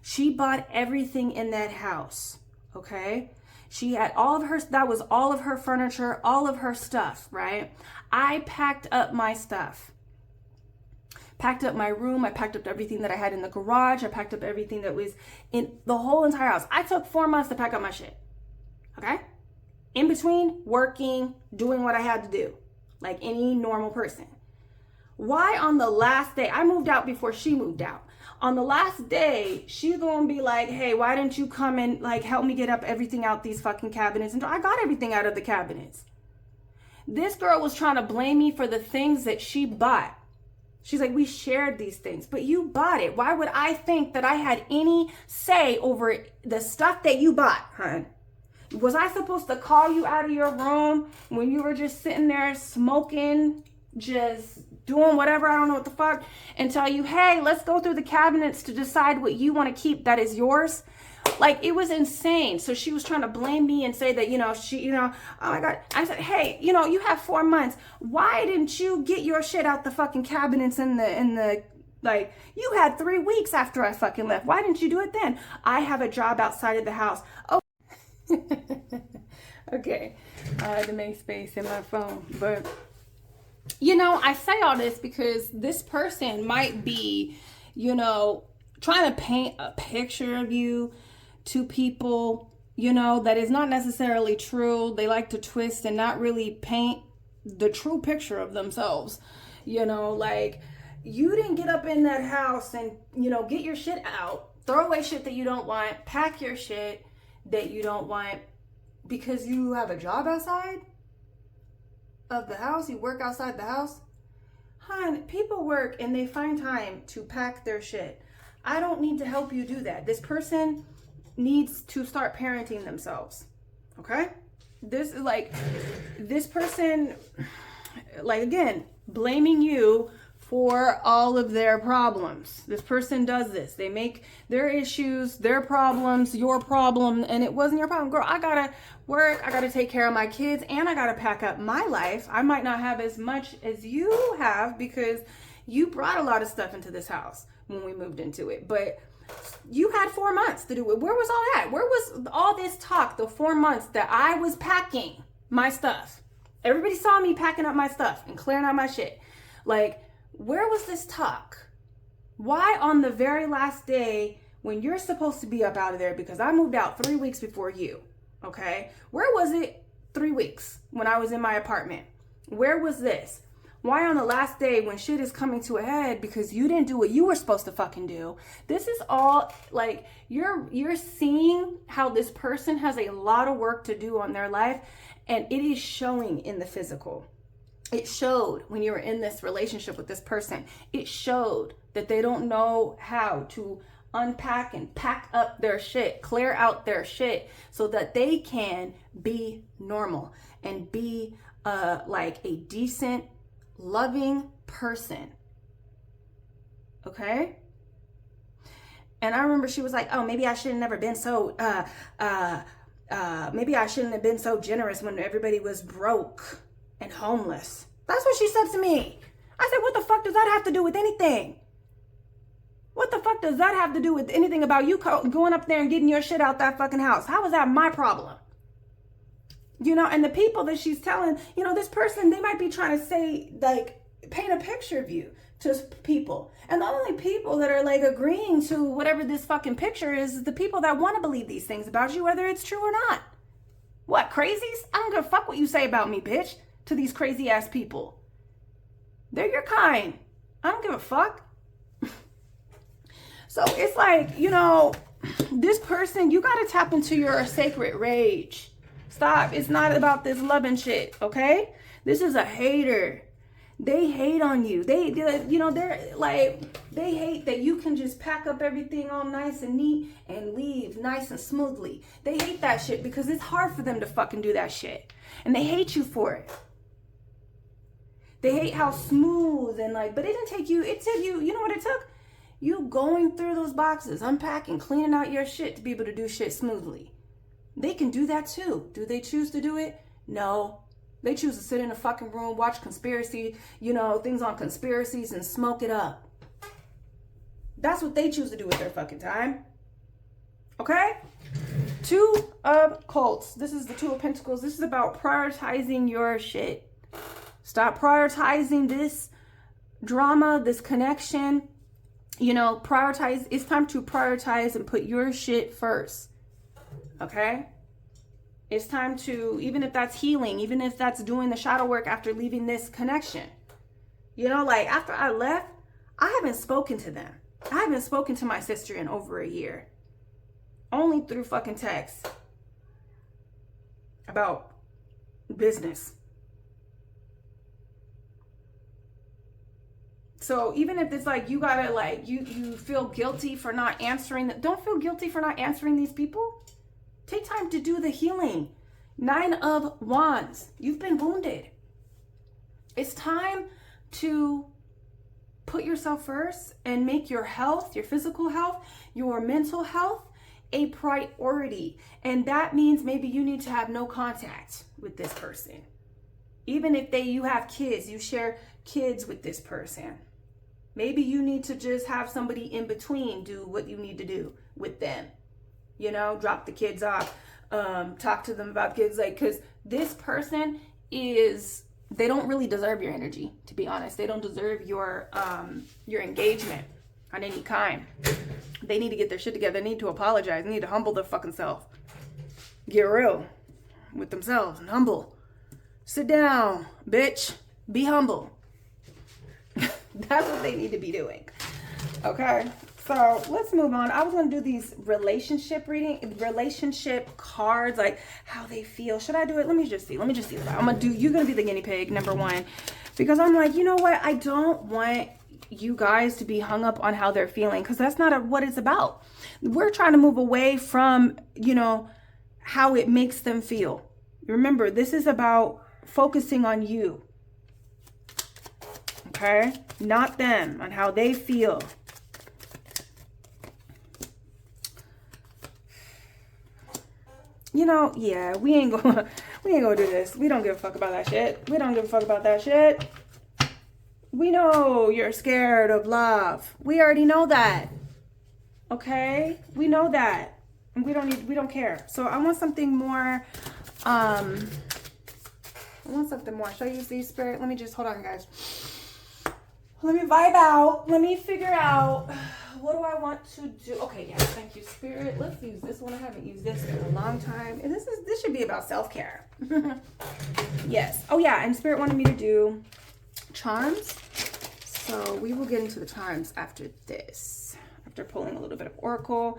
She bought everything in that house. Okay? She had all of her, that was all of her furniture, all of her stuff, right? I packed up my stuff. Packed up my room. I packed up everything that I had in the garage. I packed up everything that was in the whole entire house. I took 4 months to pack up my shit. Okay? In between, working, doing what I had to do. Like any normal person. Why on the last day, I moved out before she moved out. On the last day, she's gonna be like, hey, why didn't you come and like help me get up everything out these fucking cabinets? And I got everything out of the cabinets. This girl was trying to blame me for the things that she bought. She's like, we shared these things, but you bought it. Why would I think that I had any say over the stuff that you bought, hun? Was I supposed to call you out of your room when you were just sitting there smoking, just doing whatever, I don't know what the fuck, and tell you, hey, let's go through the cabinets to decide what you want to keep that is yours? Like, it was insane. So she was trying to blame me and say that, you know, oh my God. I said, hey, you know, you have 4 months. Why didn't you get your shit out the fucking cabinets in the, like, you had 3 weeks after I fucking left. Why didn't you do it then? I have a job outside of the house. Oh, okay. I had to make space in my phone, but you know, I say all this because this person might be, you know, trying to paint a picture of you to people, you know, that is not necessarily true. They like to twist and not really paint the true picture of themselves. You know, like you didn't get up in that house and, you know, get your shit out, throw away shit that you don't want, pack your shit that you don't want because you have a job outside of the house, you work outside the house. Hon, people work and they find time to pack their shit. I don't need to help you do that. This person needs to start parenting themselves. Okay? This is like, this person, like again, blaming you for all of their problems. This person does this. They make their issues, their problems, your problem, and it wasn't your problem. Girl, I gotta work, I gotta take care of my kids, and I gotta pack up my life. I might not have as much as you have because you brought a lot of stuff into this house when we moved into it, but you had 4 months to do it. Where was all that? Where was all this talk the 4 months that I was packing my stuff? Everybody saw me packing up my stuff and clearing out my shit. Like, where was this talk? Why on the very last day when you're supposed to be up out of there, because I moved out 3 weeks before you, okay? Where was it 3 weeks when I was in my apartment? Where was this? Why on the last day when shit is coming to a head because you didn't do what you were supposed to fucking do? This is all like you're seeing how this person has a lot of work to do on their life, and it is showing in the physical. It showed when you were in this relationship with this person. It showed that they don't know how to unpack and pack up their shit, clear out their shit so that they can be normal and be like a decent, loving person. Okay? And I remember she was like, oh, maybe I should have never been so maybe I shouldn't have been so generous when everybody was broke and homeless. That's what she said to me. I said, what the fuck does that have to do with anything? What the fuck does that have to do with anything about you going up there and getting your shit out that fucking house? How is that my problem? You know, and the people that she's telling, you know, this person, they might be trying to say, like, paint a picture of you to people. And the only people that are, like, agreeing to whatever this fucking picture is the people that want to believe these things about you, whether it's true or not. What, crazies? I don't give a fuck what you say about me, bitch, to these crazy-ass people. They're your kind. I don't give a fuck. So it's like, you know, this person, you got to tap into your sacred rage. Stop. It's not about this loving shit, okay? This is a hater. They hate on you. They you know, they're like, they hate that you can just pack up everything all nice and neat and leave nice and smoothly. They hate that shit because it's hard for them to fucking do that shit. And they hate you for it. They hate how smooth and like, but it didn't take you, it took you, you know what it took? You going through those boxes, unpacking, cleaning out your shit to be able to do shit smoothly. They can do that too. Do they choose to do it? No. They choose to sit in a fucking room, watch conspiracy, you know, things on conspiracies and smoke it up. That's what they choose to do with their fucking time. Okay? Two of Cups. This is the Two of Pentacles. This is about prioritizing your shit. Stop prioritizing this drama, this connection. You know, prioritize. It's time to prioritize and put your shit first. Okay? It's time to, even if that's healing, even if that's doing the shadow work after leaving this connection. You know, like after I left, I haven't spoken to them. I haven't spoken to my sister in over a year. Only through fucking text. About business. So even if it's like you gotta like, you feel guilty for not answering, don't feel guilty for not answering these people. Take time to do the healing. 9 of Wands. You've been wounded. It's time to put yourself first and make your health, your physical health, your mental health a priority. And that means maybe you need to have no contact with this person. Even if you have kids, you share kids with this person. Maybe you need to just have somebody in between do what you need to do with them. You know, drop the kids off, talk to them about kids, like, because this person they don't really deserve your energy, to be honest. They don't deserve your engagement on any kind. They need to get their shit together. They need to apologize. They need to humble their fucking self. Get real with themselves and humble. Sit down, bitch. Be humble. That's what they need to be doing. Okay. So let's move on. I was going to do these relationship cards, like how they feel. Should I do it? Let me just see. You're going to be the guinea pig, number one, because I'm like, you know what? I don't want you guys to be hung up on how they're feeling, because that's not what it's about. We're trying to move away from, you know, how it makes them feel. Remember, this is about focusing on you. Okay? Not them, on how they feel. You know, yeah, we ain't gonna do this. We don't give a fuck about that shit. We know you're scared of love. We already know that. Okay? We know that. And we don't care. So I want something more, Shall I use these, Spirit? Let me just, hold on, guys. Let me vibe out. Let me figure out, what do I want to do? Okay, yeah, thank you, Spirit. Let's use this one. I haven't used this in a long time. And this should be about self-care. Yes. Oh, yeah, and Spirit wanted me to do charms. So we will get into the charms after this, after pulling a little bit of oracle.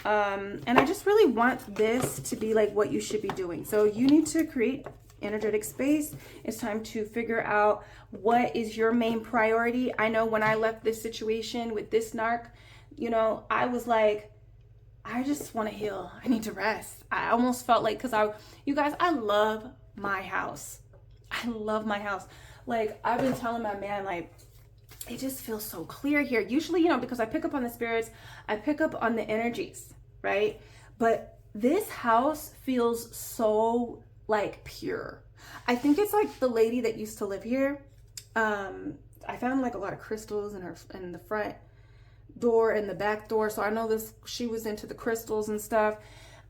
And I just really want this to be like what you should be doing. So you need to create energetic space. It's time to figure out what is your main priority. I know when I left this situation with this narc, you know, I was like, I just want to heal. I need to rest. I almost felt like, you guys, I love my house. I love my house. Like, I've been telling my man, like, it just feels so clear here. Usually, you know, because I pick up on the spirits, I pick up on the energies, right? But this house feels so like pure. I think it's like the lady that used to live here. I found like a lot of crystals in the front door and the back door. So I know she was into the crystals and stuff.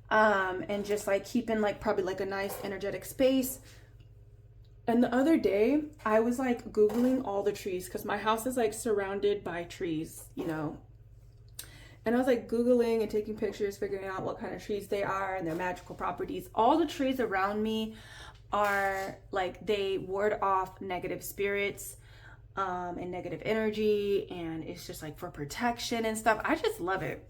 And just like keeping like probably like a nice energetic space. And the other day I was like Googling all the trees, because my house is like surrounded by trees, you know. And I was like Googling and taking pictures, figuring out what kind of trees they are and their magical properties. All the trees around me are like, they ward off negative spirits and negative energy. And it's just like for protection and stuff. I just love it.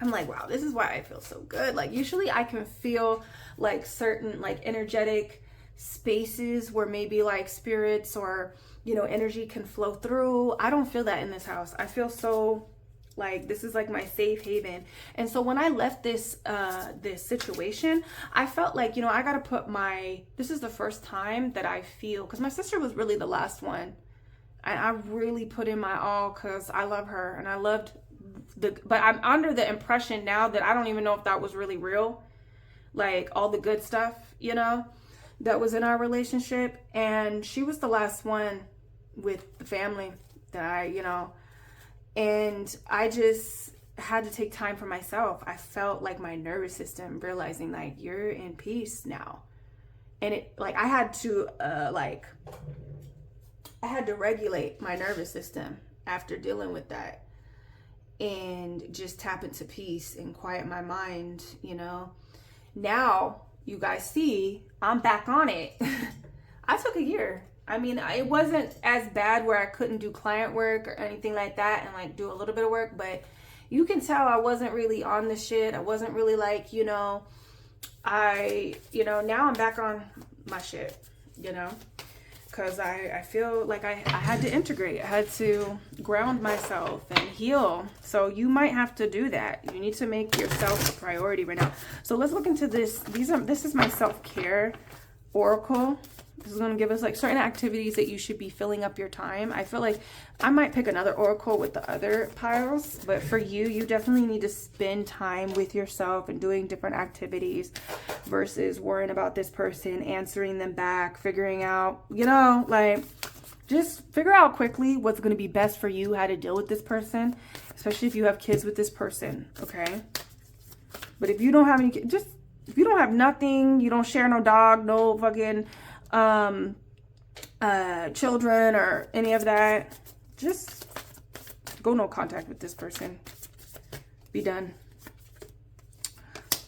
I'm like, wow, this is why I feel so good. Like usually I can feel like certain like energetic spaces where maybe like spirits or, you know, energy can flow through. I don't feel that in this house. I feel so like this is like my safe haven. And so when I left this situation, I felt like, you know, I gotta put this is the first time that I feel, because my sister was really the last one, and I really put in my all because I love her and I loved but I'm under the impression now that I don't even know if that was really real, like all the good stuff, you know, that was in our relationship. And she was the last one with the family that I, you know, and I just had to take time for myself. I felt like my nervous system realizing like, you're in peace now. And it like, I had to regulate my nervous system after dealing with that, and just tap into peace and quiet my mind, you know. Now you guys see I'm back on it. I took a year. I mean, it wasn't as bad where I couldn't do client work or anything like that and like do a little bit of work, but you can tell I wasn't really on the shit. I wasn't really like, you know, now I'm back on my shit, you know, because I feel like I had to integrate. I had to ground myself and heal. So you might have to do that. You need to make yourself a priority right now. So let's look into this. This is my self-care oracle. This is going to give us like certain activities that you should be filling up your time. I feel like I might pick another oracle with the other piles, but for you, you definitely need to spend time with yourself and doing different activities versus worrying about this person, answering them back, figuring out, you know, like just figure out quickly what's going to be best for you, how to deal with this person, especially if you have kids with this person. Okay. But if you don't have any, if you don't have nothing, you don't share no dog, no fucking children or any of that, just go no contact with this person. Be done.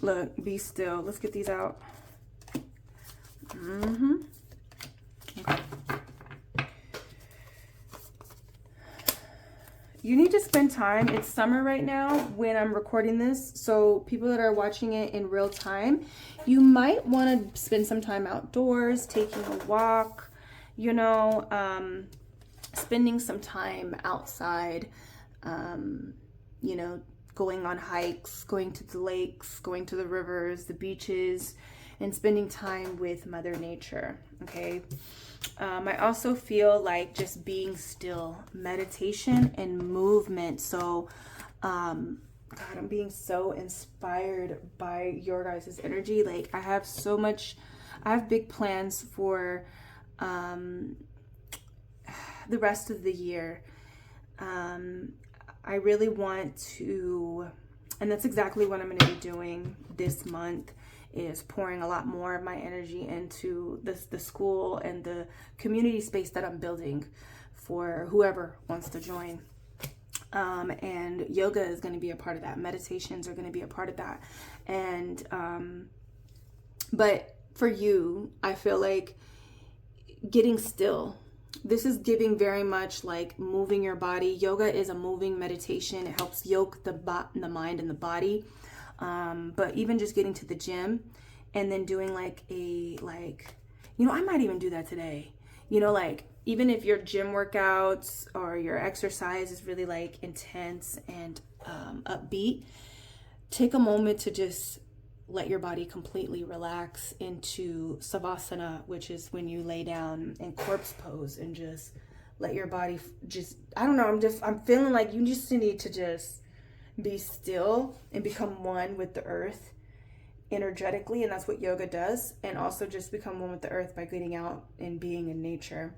Look, be still. Let's get these out. Okay. You need to spend time. It's summer right now when I'm recording this, so people that are watching it in real time, you might want to spend some time outdoors, taking a walk, you know, spending some time outside, you know, going on hikes, going to the lakes, going to the rivers, the beaches, and spending time with Mother Nature, okay? I also feel like just being still, meditation and movement. So, God, I'm being so inspired by your guys' energy. Like I have big plans for the rest of the year. I really want to, and that's exactly what I'm going to be doing this month, is pouring a lot more of my energy into the school and the community space that I'm building for whoever wants to join. And yoga is going to be a part of that. Meditations are going to be a part of that. And, but for you, I feel like getting still, This is giving very much like moving your body. Yoga is a moving meditation. It helps yoke the mind and the body. But even just getting to the gym and then doing like I might even do that today. Like even if your gym workouts or your exercise is really like intense and upbeat, take a moment to just let your body completely relax into savasana, which is when you lay down in corpse pose and just let your body I'm feeling like you just need to just be still and become one with the earth energetically. And that's what yoga does. And also just become one with the earth by getting out and being in nature.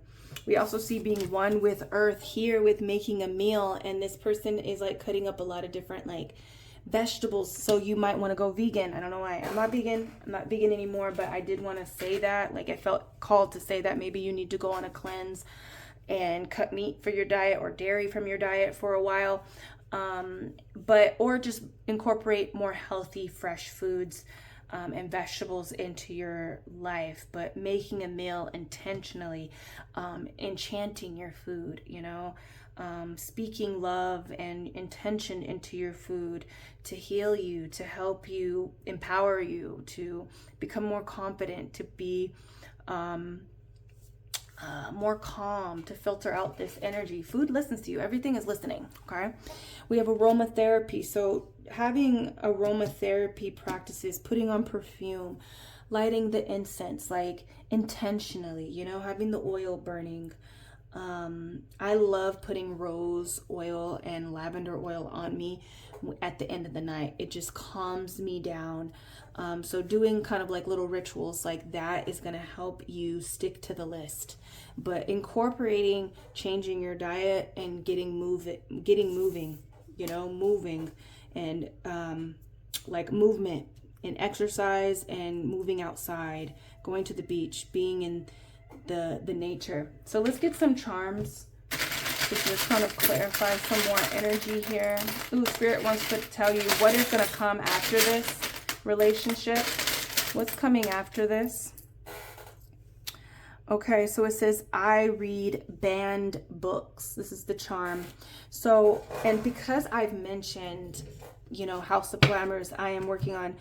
We also see being one with earth here with making a meal. And this person is like cutting up a lot of different like vegetables, so you might want to go vegan. I don't know why I'm not vegan anymore, but I did want to say that, like I felt called to say that maybe you need to go on a cleanse and cut meat for your diet or dairy from your diet for a while, or just incorporate more healthy fresh foods and vegetables into your life. But making a meal intentionally, enchanting your food, speaking love and intention into your food to heal you, to help you, empower you, to become more confident, to be more calm, to filter out this energy. Food listens to you. Everything is listening, okay? We have aromatherapy. So having aromatherapy practices, putting on perfume, lighting the incense, like intentionally, having the oil burning. I love putting rose oil and lavender oil on me at the end of the night. It just calms me down. So doing kind of like little rituals like that is going to help you stick to the list. But incorporating, changing your diet and getting moving, moving and like movement and exercise and moving outside, going to the beach, being in the nature. So let's get some charms to just kind of clarify some more energy here. Ooh, Spirit wants to tell you what is going to come after this relationship. What's coming after this? Okay, so it says, I read banned books. This is the charm. So, and because I've mentioned, House of Glamours, I am working on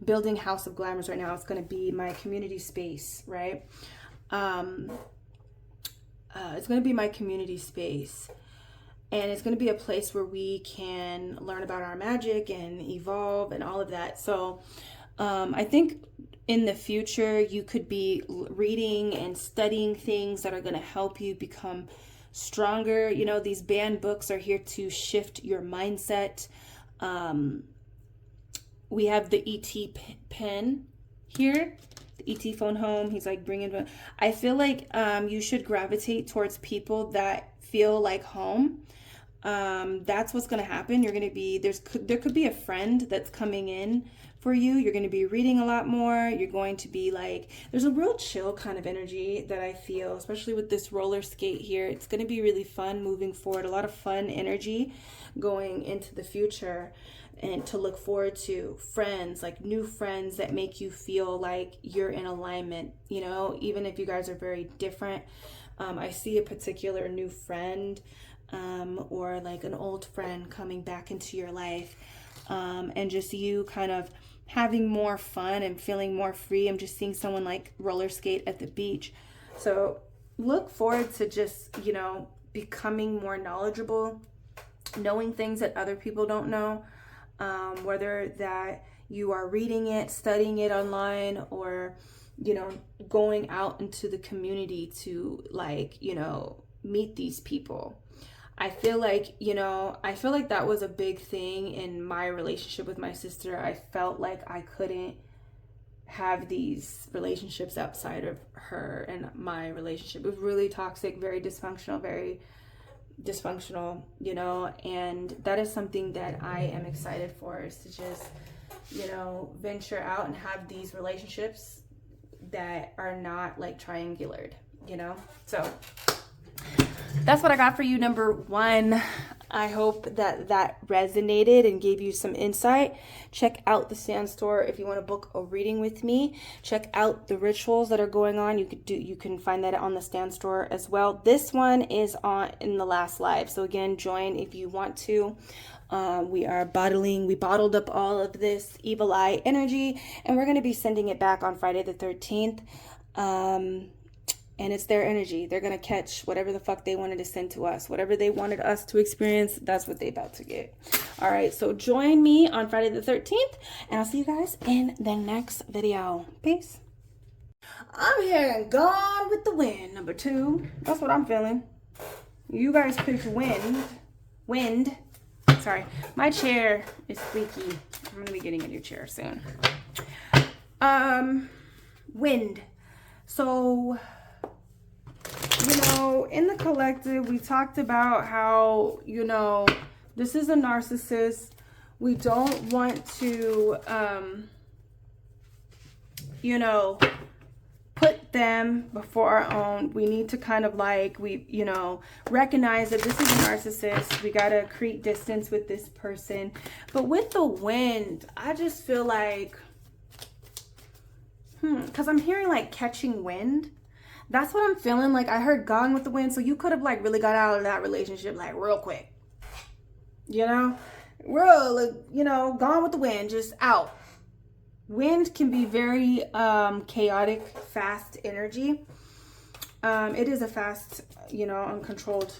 building House of Glamours right now. It's going to be my community space, right? It's going to be my community space, and it's going to be a place where we can learn about our magic and evolve and all of that. So I think in the future you could be reading and studying things that are going to help you become stronger. These banned books are here to shift your mindset. We have the ET pen here. ET phone home. He's like bringing. I feel like you should gravitate towards people that feel like home. That's what's going to happen. You're going to be there could be a friend that's coming in for you. You're going to be reading a lot more. You're going to be like, there's a real chill kind of energy that I feel, especially with this roller skate here. It's going to be really fun moving forward. A lot of fun energy going into the future. And to look forward to friends, like new friends that make you feel like you're in alignment, even if you guys are very different. I see a particular new friend or like an old friend coming back into your life, and just you kind of having more fun and feeling more free. I'm just seeing someone like roller skate at the beach. So look forward to just, becoming more knowledgeable, knowing things that other people don't know. Whether that you are reading it, studying it online, or, going out into the community to meet these people. I feel like that was a big thing in my relationship with my sister. I felt like I couldn't have these relationships outside of her and my relationship. It was really toxic, very dysfunctional, and that is something that I am excited for, is to just venture out and have these relationships that are not like triangulared, so that's what I got for you, number one. I hope that that resonated and gave you some insight. Check out the Sand Store if you want to book a reading with me. Check out the rituals that are going on. You can find that on the Sand Store as well. This one is on in the last live. So again, join if you want to. We bottled up all of this evil eye energy, and we're going to be sending it back on Friday the 13th. And it's their energy. They're going to catch whatever the fuck they wanted to send to us. Whatever they wanted us to experience, that's what they about to get. All right, so join me on Friday the 13th, and I'll see you guys in the next video. Peace. I'm hearing Gone with the Wind, number 2. That's what I'm feeling. You guys picked Wind. Sorry, my chair is squeaky. I'm going to be getting a new chair soon. Wind. So... in the collective, we talked about how, this is a narcissist. We don't want to, put them before our own. We need to kind of recognize that this is a narcissist. We got to create distance with this person. But with the Wind, I just feel like, because I'm hearing like catching wind. That's what I'm feeling. Like, I heard Gone with the Wind, so you could have like really got out of that relationship like real quick. Gone with the wind, just out. Wind can be very chaotic, fast energy. It is a fast, uncontrolled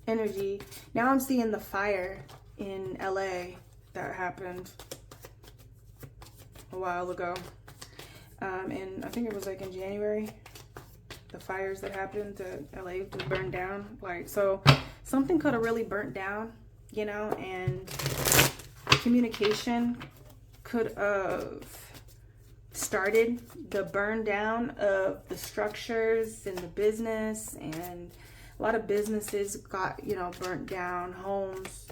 energy. Now I'm seeing the fire in LA that happened a while ago. And I think it was like in January. The fires that happened to LA just burned down. So something could have really burnt down, and communication could have started the burn down of the structures and the business, and a lot of businesses got, burnt down, homes.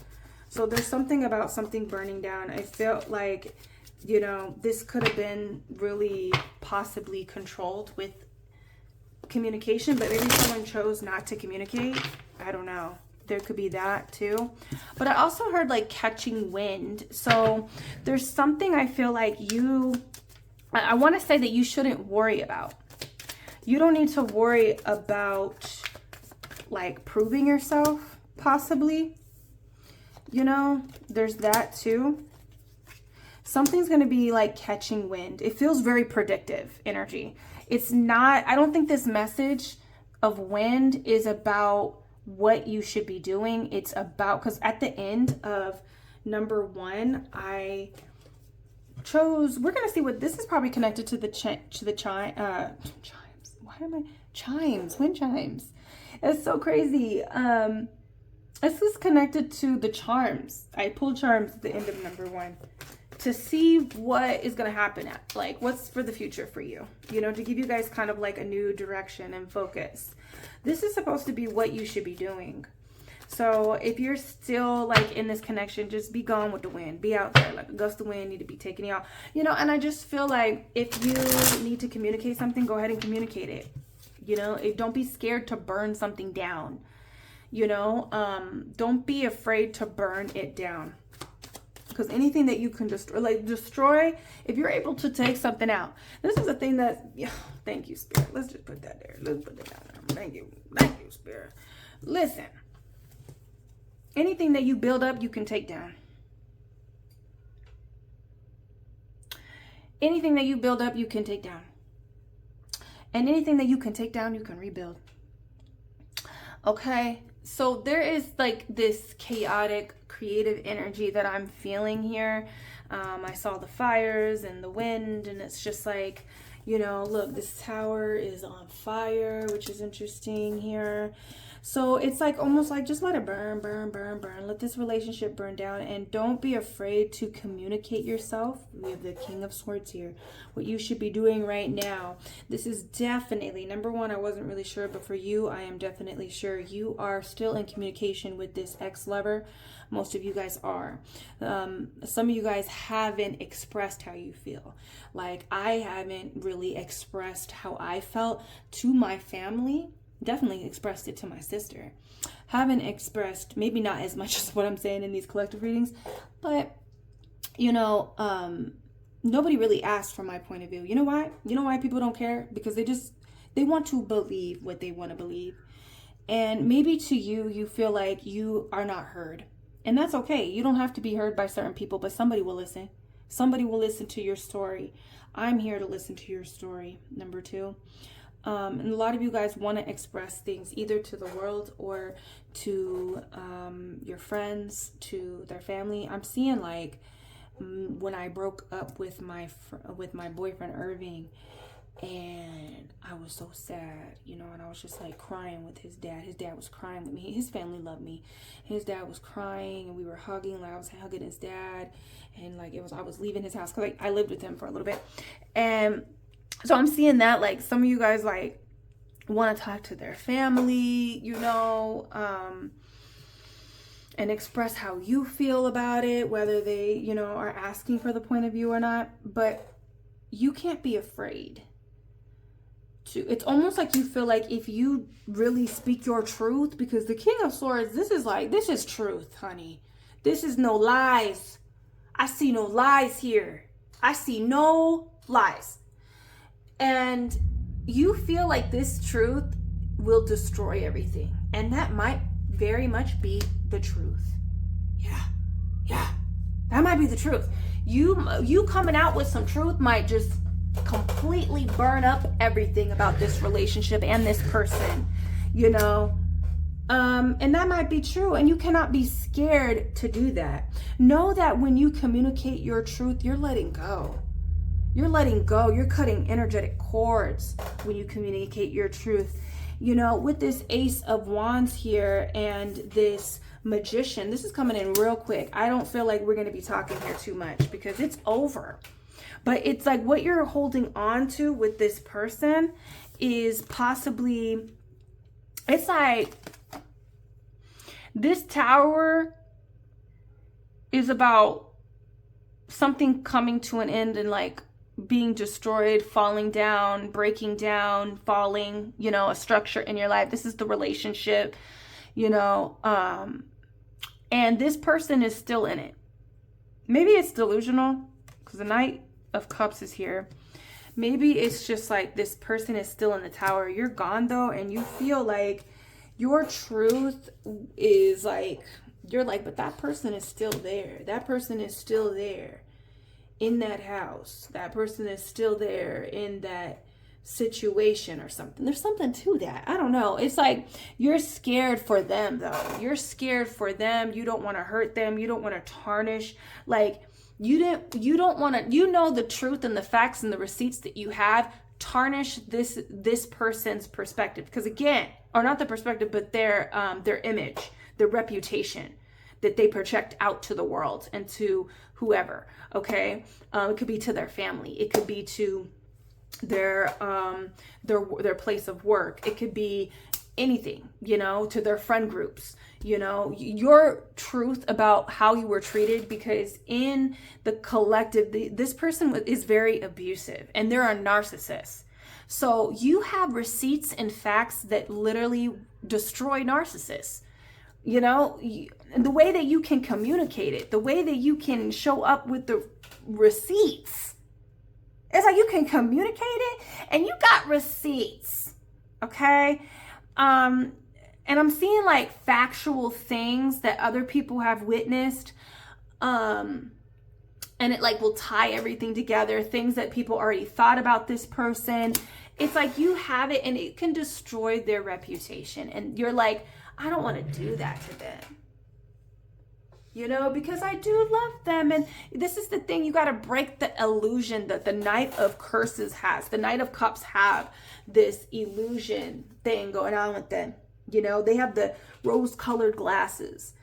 So there's something about something burning down. I felt like, this could have been really possibly controlled with communication, but maybe someone chose not to communicate. I don't know. There could be that too. But I also heard like catching wind. So there's something I feel like I want to say that you shouldn't worry about. You don't need to worry about like proving yourself, possibly. There's that too. Something's going to be like catching wind. It feels very predictive energy. It's not, I don't think this message of wind is about what you should be doing. It's about, because at the end of number 1, I chose, we're going to see what, this is probably connected to the chimes. Why am I, chimes, wind chimes. It's so crazy. This is connected to the charms. I pulled charms at the end of number 1. To see what is going to happen like what's for the future for you, to give you guys kind of like a new direction and focus. This is supposed to be what you should be doing. So if you're still like in this connection, just be gone with the wind, be out there like a gust of wind, need to be taking you out, and I just feel like if you need to communicate something, go ahead and communicate it. Don't be scared to burn something down. Don't be afraid to burn it down. Because anything that you can destroy, if you're able to take something out. This is a thing that, thank you, Spirit. Let's just put that there. Let's put that down there. Thank you, Spirit. Listen, anything that you build up, you can take down. Anything that you build up, you can take down. And anything that you can take down, you can rebuild. Okay, so there is like this chaotic, creative energy that I'm feeling here. I saw the fires and the wind, and it's just like, look, this tower is on fire, which is interesting here. So it's like almost like just let it burn, burn, burn, burn. Let this relationship burn down, and don't be afraid to communicate yourself. We have the King of Swords here. What you should be doing right now. This is definitely, number 1, I wasn't really sure, but for you, I am definitely sure you are still in communication with this ex-lover. Most of you guys are. Some of you guys haven't expressed how you feel. Like, I haven't really expressed how I felt to my family. Definitely expressed it to my sister. Haven't expressed, maybe not as much as what I'm saying in these collective readings, but you know, nobody really asked for my point of view. You know why? You know why people don't care? Because they want to believe what they want to believe. And maybe to you, you feel like you are not heard. And that's okay. You don't have to be heard by certain people, but somebody will listen. Somebody will listen to your story. I'm here to listen to your story, number 2. And a lot of you guys want to express things either to the world or to your friends, to their family. I'm seeing like when I broke up with my boyfriend Irving, and I was so sad, you know, and I was just like crying with his dad. His dad was crying with me. His family loved me. His dad was crying, and we were hugging. Like I was hugging his dad, and like I was leaving his house because I lived with him for a little bit. And so I'm seeing that like some of you guys like want to talk to their family, you know, and express how you feel about it, whether they, you know, are asking for the point of view or not. But you can't be afraid. It's almost like you feel like if you really speak your truth, because the King of Swords, this is truth, honey. This is no lies. I see no lies here. I see no lies. And you feel like this truth will destroy everything. And that might very much be the truth. Yeah. That might be the truth. You coming out with some truth might just completely burn up everything about this relationship and this person, you know. And that might be true, and you cannot be scared to do that. Know that when you communicate your truth, you're letting go. You're letting go. You're cutting energetic cords when you communicate your truth. You know, with this Ace of Wands here and this Magician, this is coming in real quick. I don't feel like we're going to be talking here too much because it's over. But it's like what you're holding on to with this person is possibly, it's like this Tower is about something coming to an end and like being destroyed, falling down, breaking down, falling, you know, a structure in your life. This is the relationship, you know, and this person is still in it. Maybe it's delusional because the Knight of Cups is here. Maybe it's just like this person is still in the Tower. You're gone though, and you feel like your truth is like, you're like, but that person is still there. That person is still there in that house. That person is still there in that situation or something. There's something to that. I don't know. It's like you're scared for them though. You're scared for them. You don't want to hurt them. You don't want to tarnish. Like you don't want to, you know, the truth and the facts and the receipts that you have tarnish this person's perspective. Because again, or not the perspective, but their image, their reputation that they project out to the world and to whoever. Okay. It could be to their family. It could be to their place of work. It could be anything, you know, to their friend groups, you know, your truth about how you were treated, because in the collective, this person is very abusive and they're a narcissist. So you have receipts and facts that literally destroy narcissists. You know, the way that you can communicate it, the way that you can show up with the receipts. It's like you can communicate it and you got receipts. Okay. And I'm seeing like factual things that other people have witnessed. And it like will tie everything together. Things that people already thought about this person. It's like you have it and it can destroy their reputation. And you're like, I don't want to do that to them. You know, because I do love them. And this is the thing. You got to break the illusion that the Knight of Curses has. The Knight of Cups have this illusion thing going on with them. You know, they have the rose-colored glasses.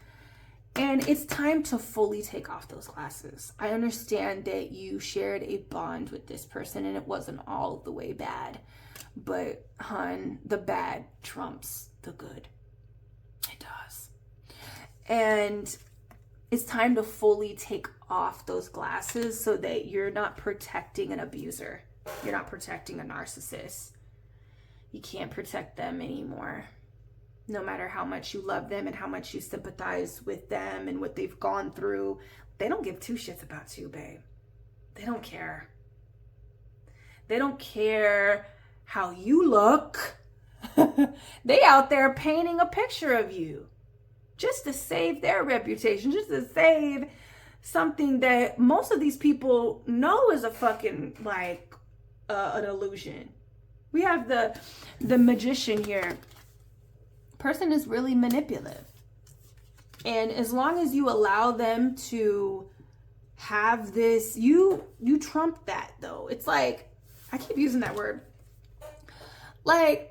And it's time to fully take off those glasses. I understand that you shared a bond with this person and it wasn't all the way bad. But, hon, the bad trumps the good. It does. And it's time to fully take off those glasses so that you're not protecting an abuser. You're not protecting a narcissist. You can't protect them anymore. No matter how much you love them and how much you sympathize with them and what they've gone through, they don't give two shits about you, babe. They don't care. They don't care how you look. They out there painting a picture of you just to save their reputation, just to save something that most of these people know is a fucking, like, an illusion. We have the magician here. Person is really manipulative. And as long as you allow them to have this, you trump that, though. It's like, I keep using that word. Like,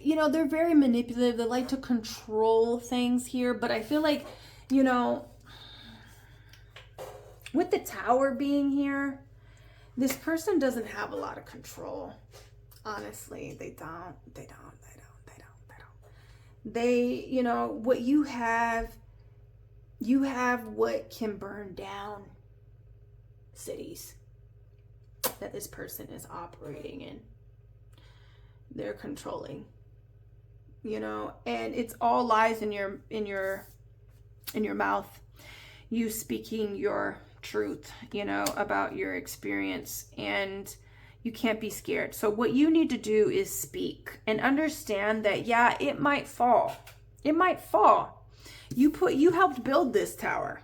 you know, they're very manipulative. They like to control things here. But I feel like, you know, with the Tower being here, this person doesn't have a lot of control. Honestly, they don't. They, you know, what you have what can burn down cities that this person is operating in. They're controlling, you know, and it's all lies in your mouth. You speaking your truth, you know, about your experience, and you can't be scared. So what you need to do is speak and understand that, yeah, it might fall. It might fall. You helped build this tower.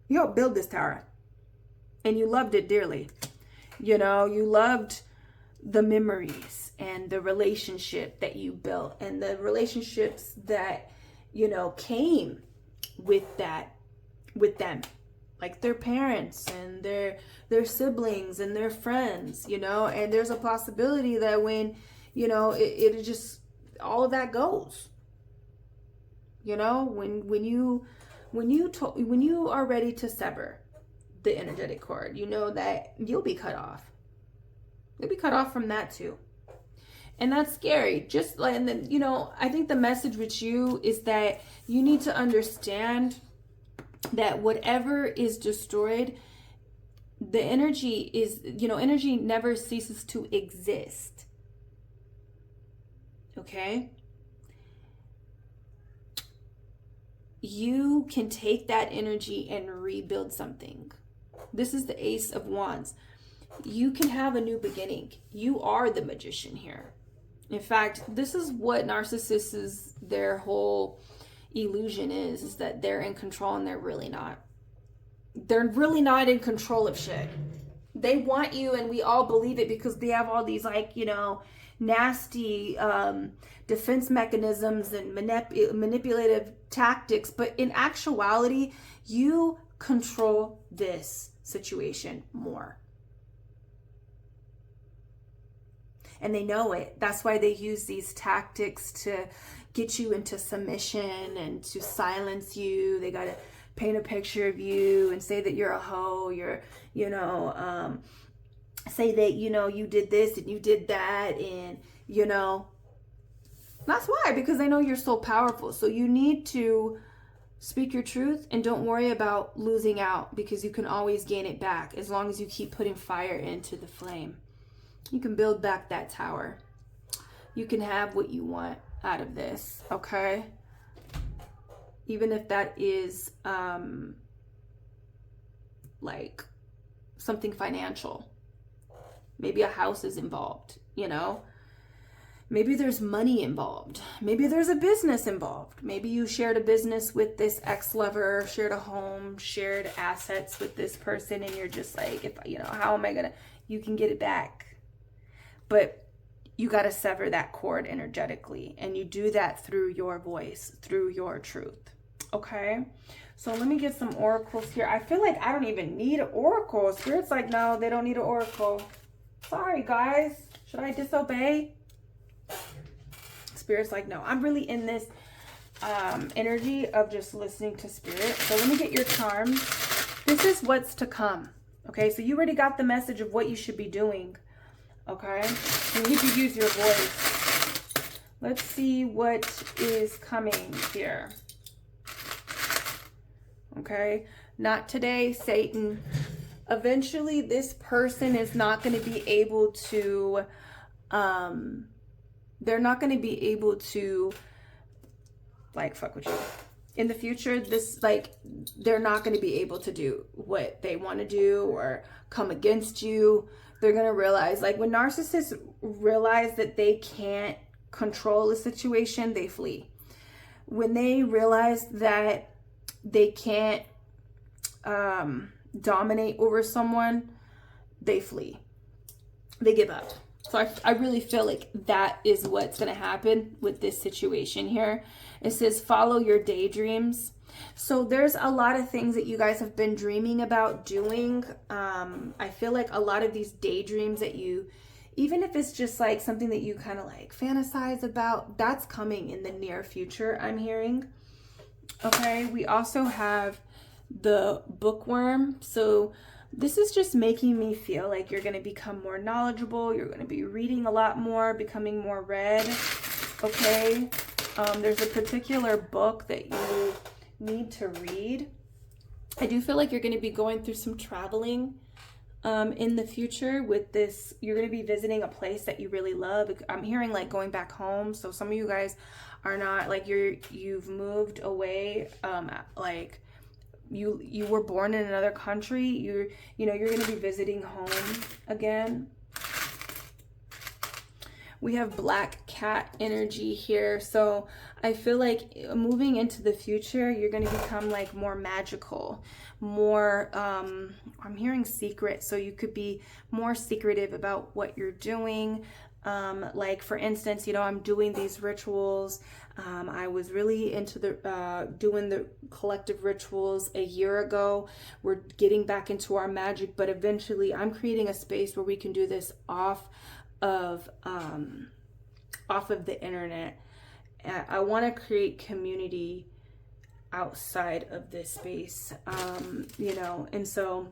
You helped build this tower. And you loved it dearly. You know, you loved the memories and the relationship that you built and the relationships that, you know, came with that, with them. Like their parents and their siblings and their friends, you know, and there's a possibility that when, you know, it just, all of that goes, you know, when you are ready to sever the energetic cord, you know that you'll be cut off. You'll be cut off from that too. And that's scary. Just like, and then, you know, I think the message with you is that you need to understand that whatever is destroyed, the energy is, you know, energy never ceases to exist. Okay? You can take that energy and rebuild something. This is the Ace of Wands. You can have a new beginning. You are the magician here. In fact, this is what narcissists, their whole illusion is that they're in control, and they're really not. They're really not in control of shit. They want you, and we all believe it because they have all these, like, you know, nasty defense mechanisms and manipulative tactics. But in actuality, you control this situation more. And they know it. That's why they use these tactics to get you into submission and to silence you. They got to paint a picture of you and say that you're a hoe. You're, you know, say that, you know, you did this and you did that. And, you know, that's why, because they know you're so powerful. So you need to speak your truth and don't worry about losing out, because you can always gain it back as long as you keep putting fire into the flame. You can build back that tower. You can have what you want out of this, okay? Even if that is like something financial. Maybe a house is involved, you know? Maybe there's money involved. Maybe there's a business involved. Maybe you shared a business with this ex-lover, shared a home, shared assets with this person, and you're just like, if, you know, how am I gonna, you can get it back. But you got to sever that cord energetically. And you do that through your voice, through your truth. Okay? So let me get some oracles here. I feel like I don't even need an oracle. Spirit's like, no, they don't need an oracle. Sorry, guys. Should I disobey? Spirit's like, no. I'm really in this energy of just listening to Spirit. So let me get your charms. This is what's to come. Okay? So you already got the message of what you should be doing. Okay, and you can use your voice. Let's see what is coming here. Okay, not today, Satan. eventually this person is not going to be able to, they're not going to be able to like fuck with you. In the future, this, like, they're not going to be able to do what they want to do or come against you. They're going to realize, like, when narcissists realize that they can't control a situation, they flee. When they realize that they can't dominate over someone, they flee. They give up. So I really feel like that is what's going to happen with this situation here. It says, follow your daydreams. So there's a lot of things that you guys have been dreaming about doing. I feel like a lot of these daydreams that you, even if it's just like something that you kind of like fantasize about, that's coming in the near future, I'm hearing. Okay, we also have the bookworm. So this is just making me feel like you're going to become more knowledgeable. You're going to be reading a lot more, becoming more read. Okay. There's a particular book that you need to read. I do feel like you're going to be going through some traveling in the future with this. You're going to be visiting a place that you really love. I'm hearing like going back home. So some of you guys are not like you've moved away, like you were born in another country. You're going to be visiting home again. We have black cat energy here. So I feel like moving into the future, you're going to become like more magical, more, I'm hearing secret. So you could be more secretive about what you're doing. Like for instance, I'm doing these rituals. I was really into doing the collective rituals a year ago. We're getting back into our magic, but eventually I'm creating a space where we can do this off of the internet. I want to create community outside of this space, and so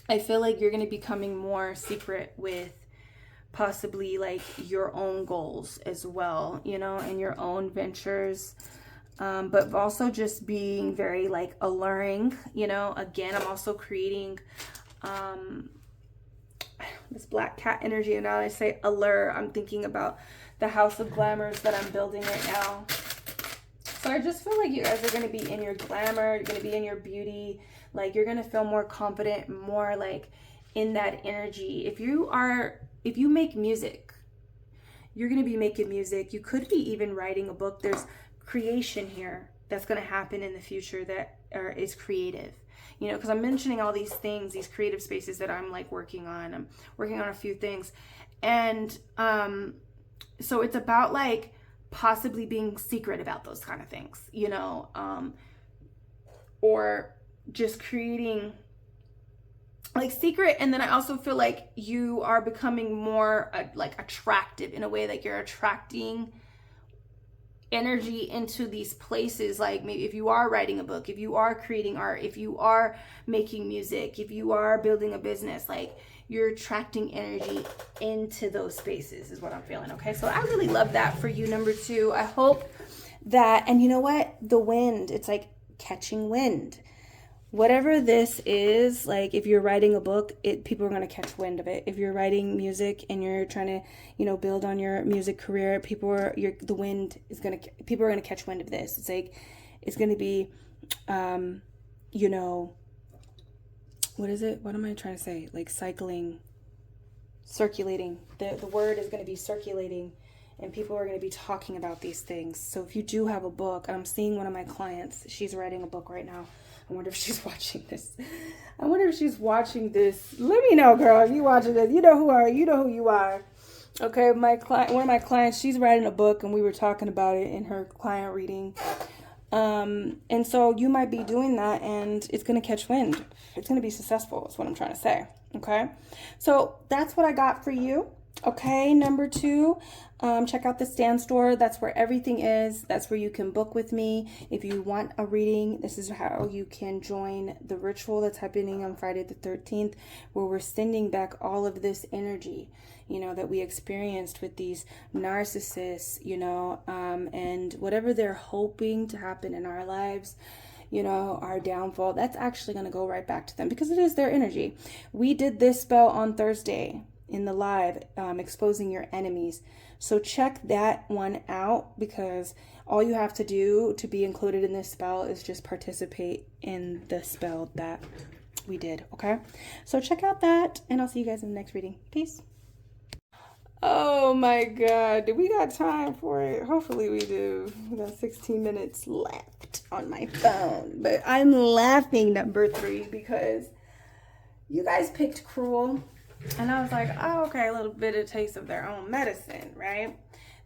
I feel like you're going to be becoming more secret with possibly like your own goals as well, and your own ventures, but also just being very like alluring. Again, I'm also creating this black cat energy, and now I say allure, I'm thinking about the house of glamours that I'm building right now. So I just feel like you guys are going to be in your glamour, you're going to be in your beauty, like you're going to feel more confident, more like in that energy. If you make music, you're going to be making music. You could be even writing a book. There's creation here that's going to happen in the future that is creative. Because I'm mentioning all these things, these creative spaces that I'm like working on. I'm working on a few things. And so it's about like possibly being secret about those kind of things, or just creating like secret. And then I also feel like you are becoming more like attractive in a way, like you're attracting energy into these places. Like maybe if you are writing a book, if you are creating art, if you are making music, if you are building a business, like you're attracting energy into those spaces is what I'm feeling. Okay, so I really love that for you, number 2. I hope that, and you know what, the wind, it's like catching wind. Whatever this is, like if you're writing a book, people are going to catch wind of it. If you're writing music and you're trying to, build on your music career, people are going to catch wind of this. It's like, it's going to be, what is it? What am I trying to say? Like circulating. The word is going to be circulating, and people are going to be talking about these things. So if you do have a book, and I'm seeing one of my clients, she's writing a book right now. I wonder if she's watching this. Let me know, girl, if you watching this. You know who you are. Okay, one of my clients, she's writing a book, and we were talking about it in her client reading. And so you might be doing that, and it's going to catch wind. It's going to be successful, is what I'm trying to say. Okay, so that's what I got for you. Okay, number 2, check out the Stand Store. That's where everything is. That's where you can book with me. If you want a reading, this is how you can join the ritual that's happening on Friday the 13th, where we're sending back all of this energy, that we experienced with these narcissists, and whatever they're hoping to happen in our lives, you know, our downfall, that's actually going to go right back to them because it is their energy. We did this spell on Thursday in the live, exposing your enemies. So check that one out, because all you have to do to be included in this spell is just participate in the spell that we did. Okay, so check out that, and I'll see you guys in the next reading. Peace. Oh my God, do we got time for it? Hopefully we do. We got 16 minutes left on my phone, but I'm laughing, number 3, because you guys picked cruel, and I was like, oh, okay, a little bit of taste of their own medicine, right?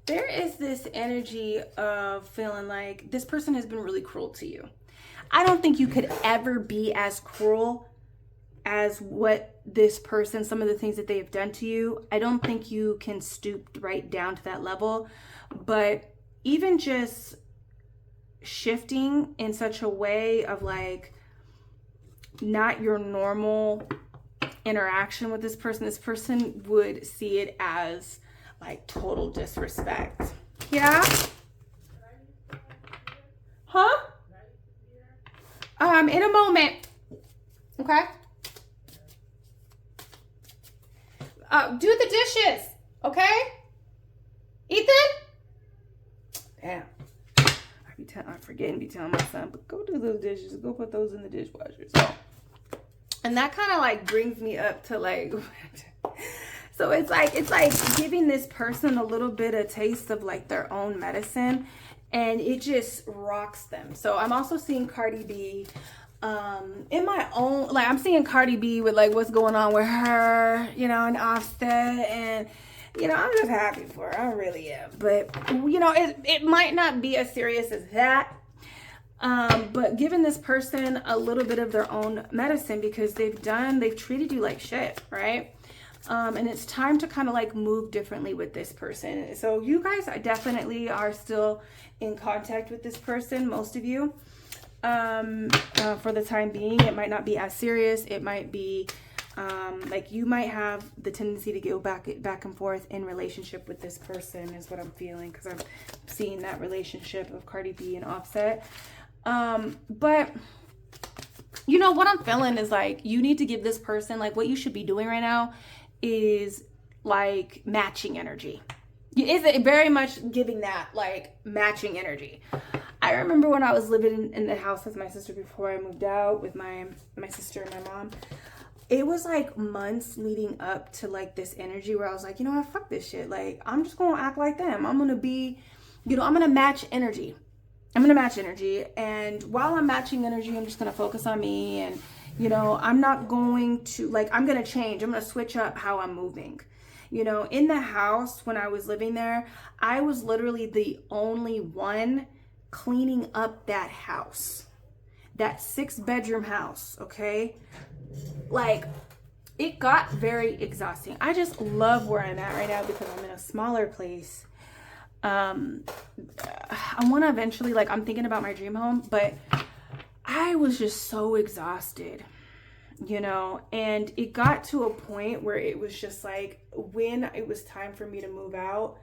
There is this energy of feeling like this person has been really cruel to you. I don't think you could ever be as cruel as what this person, some of the things that they have done to you. I don't think you can stoop right down to that level. But even just shifting in such a way of like not your normal interaction with this person would see it as like total disrespect. Yeah? Huh? In a moment. Okay? Do the dishes, okay? Ethan? Damn. I'm forgetting to be telling my son, but go do those dishes. Go put those in the dishwasher. So, and that kind of like brings me up to like, so it's like giving this person a little bit of taste of like their own medicine, and it just rocks them. So I'm also seeing Cardi B. In my own, like I'm seeing Cardi B with like what's going on with her, you know, and Offset, and you know, I'm just happy for her. I really am. But you know, it might not be as serious as that. But giving this person a little bit of their own medicine, because they've treated you like shit, right? And it's time to kind of like move differently with this person. So you guys definitely are still in contact with this person, most of you. For the time being, it might not be as serious. It might be like you might have the tendency to go back and forth in relationship with this person, is what I'm feeling, because I'm seeing that relationship of Cardi B and Offset. But you know what I'm feeling is like you need to give this person, like what you should be doing right now is like matching energy. Is it very much giving that like matching energy? I remember when I was living in the house with my sister before I moved out with my sister and my mom, it was like months leading up to like this energy where I was like, you know what, fuck this shit. Like, I'm just going to act like them. I'm going to be, you know, I'm going to match energy. And while I'm matching energy, I'm just going to focus on me. And, you know, I'm not going to, like, I'm going to change. I'm going to switch up how I'm moving. You know, in the house when I was living there, I was literally the only one cleaning up that house, that 6-bedroom house. Okay, like it got very exhausting. I just love where I'm at right now because I'm in a smaller place. I want to eventually, like, I'm thinking about my dream home, but I was just so exhausted, you know, and it got to a point where it was just like when it was time for me to move out,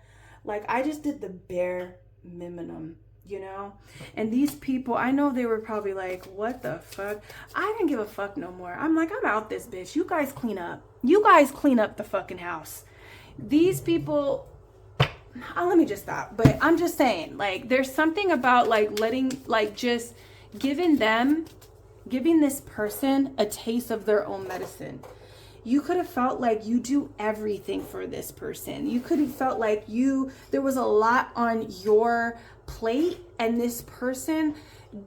like I just did the bare minimum, you know. And these people, I know they were probably like, what the fuck? I didn't give a fuck no more. I'm like, I'm out this bitch. You guys clean up. You guys clean up the fucking house. These people, let me just stop. But I'm just saying, like, there's something about like letting, like, just giving this person a taste of their own medicine. You could have felt like you do everything for this person. You could have felt like there was a lot on your plate and this person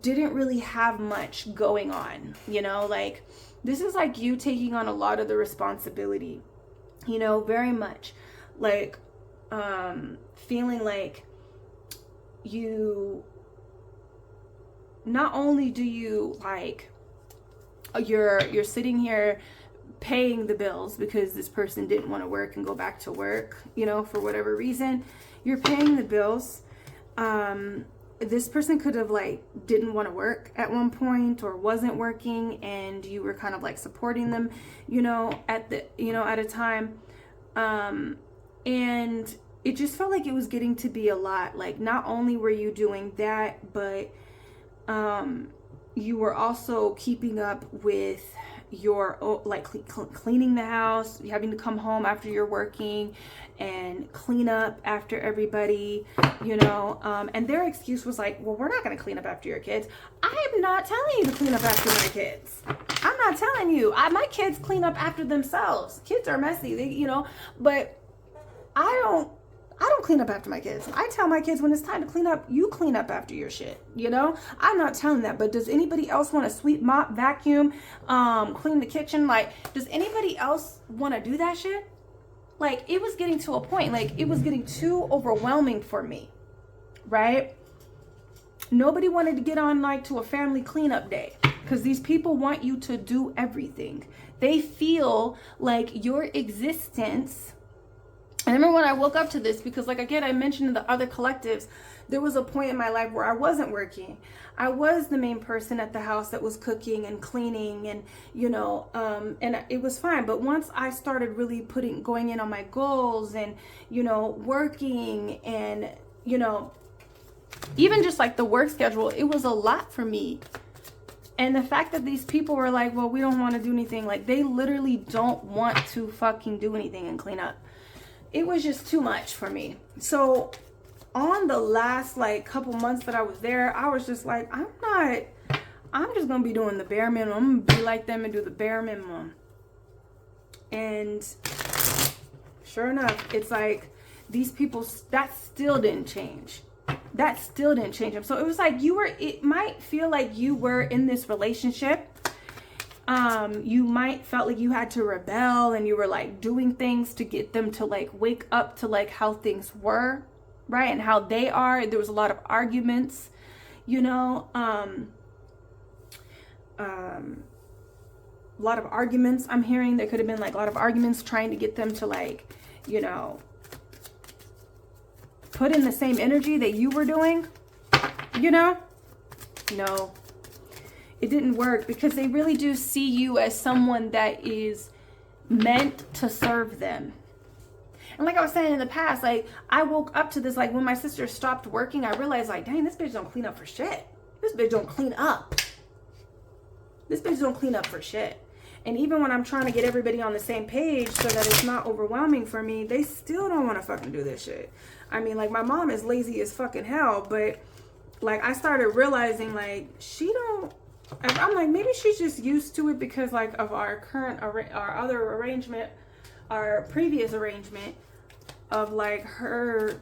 didn't really have much going on, you know, like this is like you taking on a lot of the responsibility, you know, very much like feeling like you, not only do you like you're sitting here paying the bills because this person didn't want to work and go back to work, you know, for whatever reason, you're paying the bills. This person could have like didn't want to work at one point or wasn't working, and you were kind of like supporting them, you know, at a time. And it just felt like it was getting to be a lot. Like not only were you doing that, but you were also keeping up with your, like, cleaning the house, having to come home after you're working and clean up after everybody, you know, and their excuse was like, well, we're not going to clean up after your kids. I am not telling you to clean up after my kids. I'm not telling you. My kids clean up after themselves. Kids are messy, they, you know, but I don't clean up after my kids. I tell my kids when it's time to clean up, you clean up after your shit, you know? I'm not telling that, but does anybody else want to sweep, mop, vacuum, clean the kitchen? Like, does anybody else want to do that shit? Like, it was getting to a point, like, it was getting too overwhelming for me, right? Nobody wanted to get on, like, to a family cleanup day because these people want you to do everything. They feel like your existence. I remember when I woke up to this, because like, again, I mentioned in the other collectives, there was a point in my life where I wasn't working. I was the main person at the house that was cooking and cleaning and, you know, and it was fine. But once I started really going in on my goals and, you know, working and, you know, even just like the work schedule, it was a lot for me. And the fact that these people were like, well, we don't want to do anything. Like, they literally don't want to fucking do anything and clean up. It was just too much for me. So on the last like couple months that I was there, I was just like, I'm just gonna be doing the bare minimum. I'm gonna be like them and do the bare minimum. And sure enough, it's like these people, that still didn't change. That still didn't change them. So it was like it might feel like you were in this relationship. You might felt like you had to rebel and you were like doing things to get them to like wake up to like how things were, right? And how they are. There was a lot of arguments, you know, a lot of arguments I'm hearing. There could have been like a lot of arguments trying to get them to like, you know, put in the same energy that you were doing, you know? No. It didn't work because they really do see you as someone that is meant to serve them. And like I was saying in the past, like I woke up to this, like when my sister stopped working, I realized like, dang, this bitch don't clean up for shit. This bitch don't clean up. This bitch don't clean up for shit. And even when I'm trying to get everybody on the same page so that it's not overwhelming for me, they still don't want to fucking do this shit. I mean, like my mom is lazy as fucking hell, but like I started realizing like she don't, I'm like, maybe she's just used to it because like of our current, our other arrangement, our previous arrangement of like her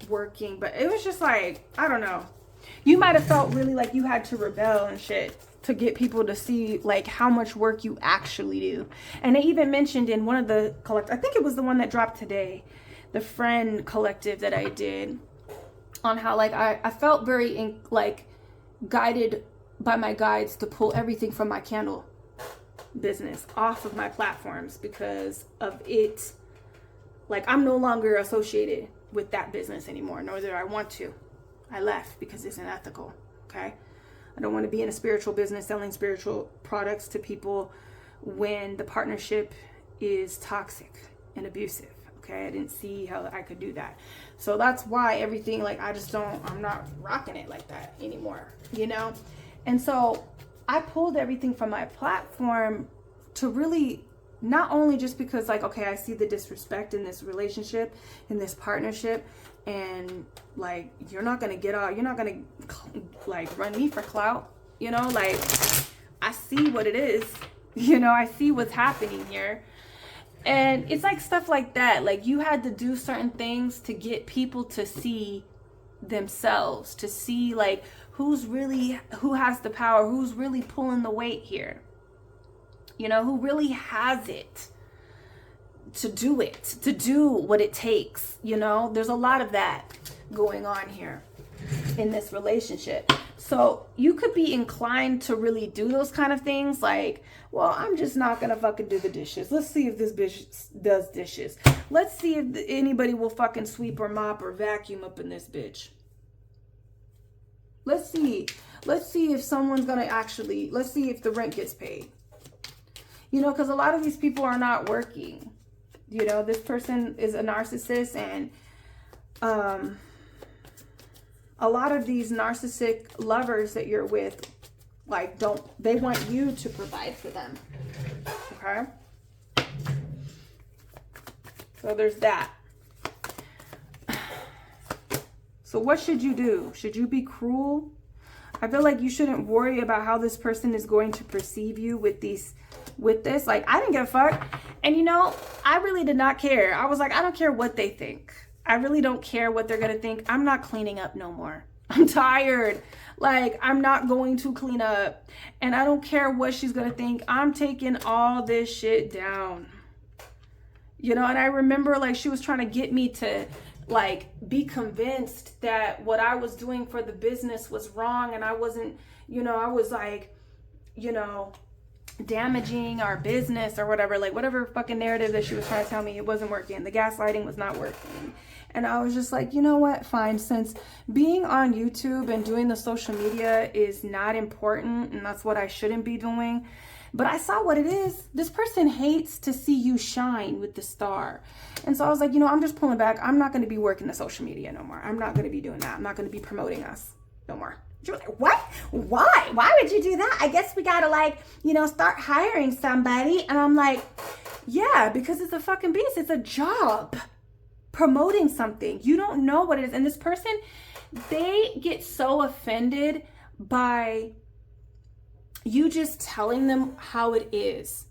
working. But it was just like, I don't know. You might have felt really like you had to rebel and shit to get people to see like how much work you actually do. And they even mentioned in one of the I think it was the one that dropped today, the friend collective that I did, on how like I felt very like guided by my guides to pull everything from my candle business off of my platforms because of it. Like I'm no longer associated with that business anymore, nor did I want to. I left because it's unethical. Okay. I don't want to be in a spiritual business selling spiritual products to people when the partnership is toxic and abusive. Okay. I didn't see how I could do that. So that's why everything, like, I'm not rocking it like that anymore, you know? And so I pulled everything from my platform to really not only just because like, okay, I see the disrespect in this relationship, in this partnership, and like, you're not going to like run me for clout, you know, like I see what it is, you know, I see what's happening here. And it's like stuff like that. Like you had to do certain things to get people to see themselves, to see like who has the power, who's really pulling the weight here, you know, who really has it to do what it takes. You know, there's a lot of that going on here in this relationship. So you could be inclined to really do those kind of things like, well, I'm just not gonna fucking do the dishes. Let's see if this bitch does dishes. Let's see if anybody will fucking sweep or mop or vacuum up in this bitch. Let's see if someone's gonna let's see if the rent gets paid. You know, because a lot of these people are not working. You know, this person is a narcissist, and a lot of these narcissistic lovers that you're with Like, they want you to provide for them. Okay? So there's that. So what should you do? Should you be cruel? I feel like you shouldn't worry about how this person is going to perceive you with this. Like, I didn't give a fuck. And you know, I really did not care. I was like, I don't care what they think. I really don't care what they're gonna think. I'm not cleaning up no more. I'm tired. Like, I'm not going to clean up. And I don't care what she's gonna think. I'm taking all this shit down. You know, and I remember, like, she was trying to get me to, like, be convinced that what I was doing for the business was wrong. And I wasn't, you know, I was like, you know, damaging our business or whatever. Like, whatever fucking narrative that she was trying to tell me, it wasn't working. The gaslighting was not working. And I was just like, you know what? Fine. Since being on YouTube and doing the social media is not important, and that's what I shouldn't be doing. But I saw what it is. This person hates to see you shine with the star. And so I was like, you know, I'm just pulling back. I'm not going to be working the social media no more. I'm not going to be doing that. I'm not going to be promoting us no more. She was like, what? Why? Why would you do that? I guess we got to, like, you know, start hiring somebody. And I'm like, yeah, because it's a fucking beast. It's a job. Promoting something. You don't know what it is. And this person, they get so offended by you just telling them how it is.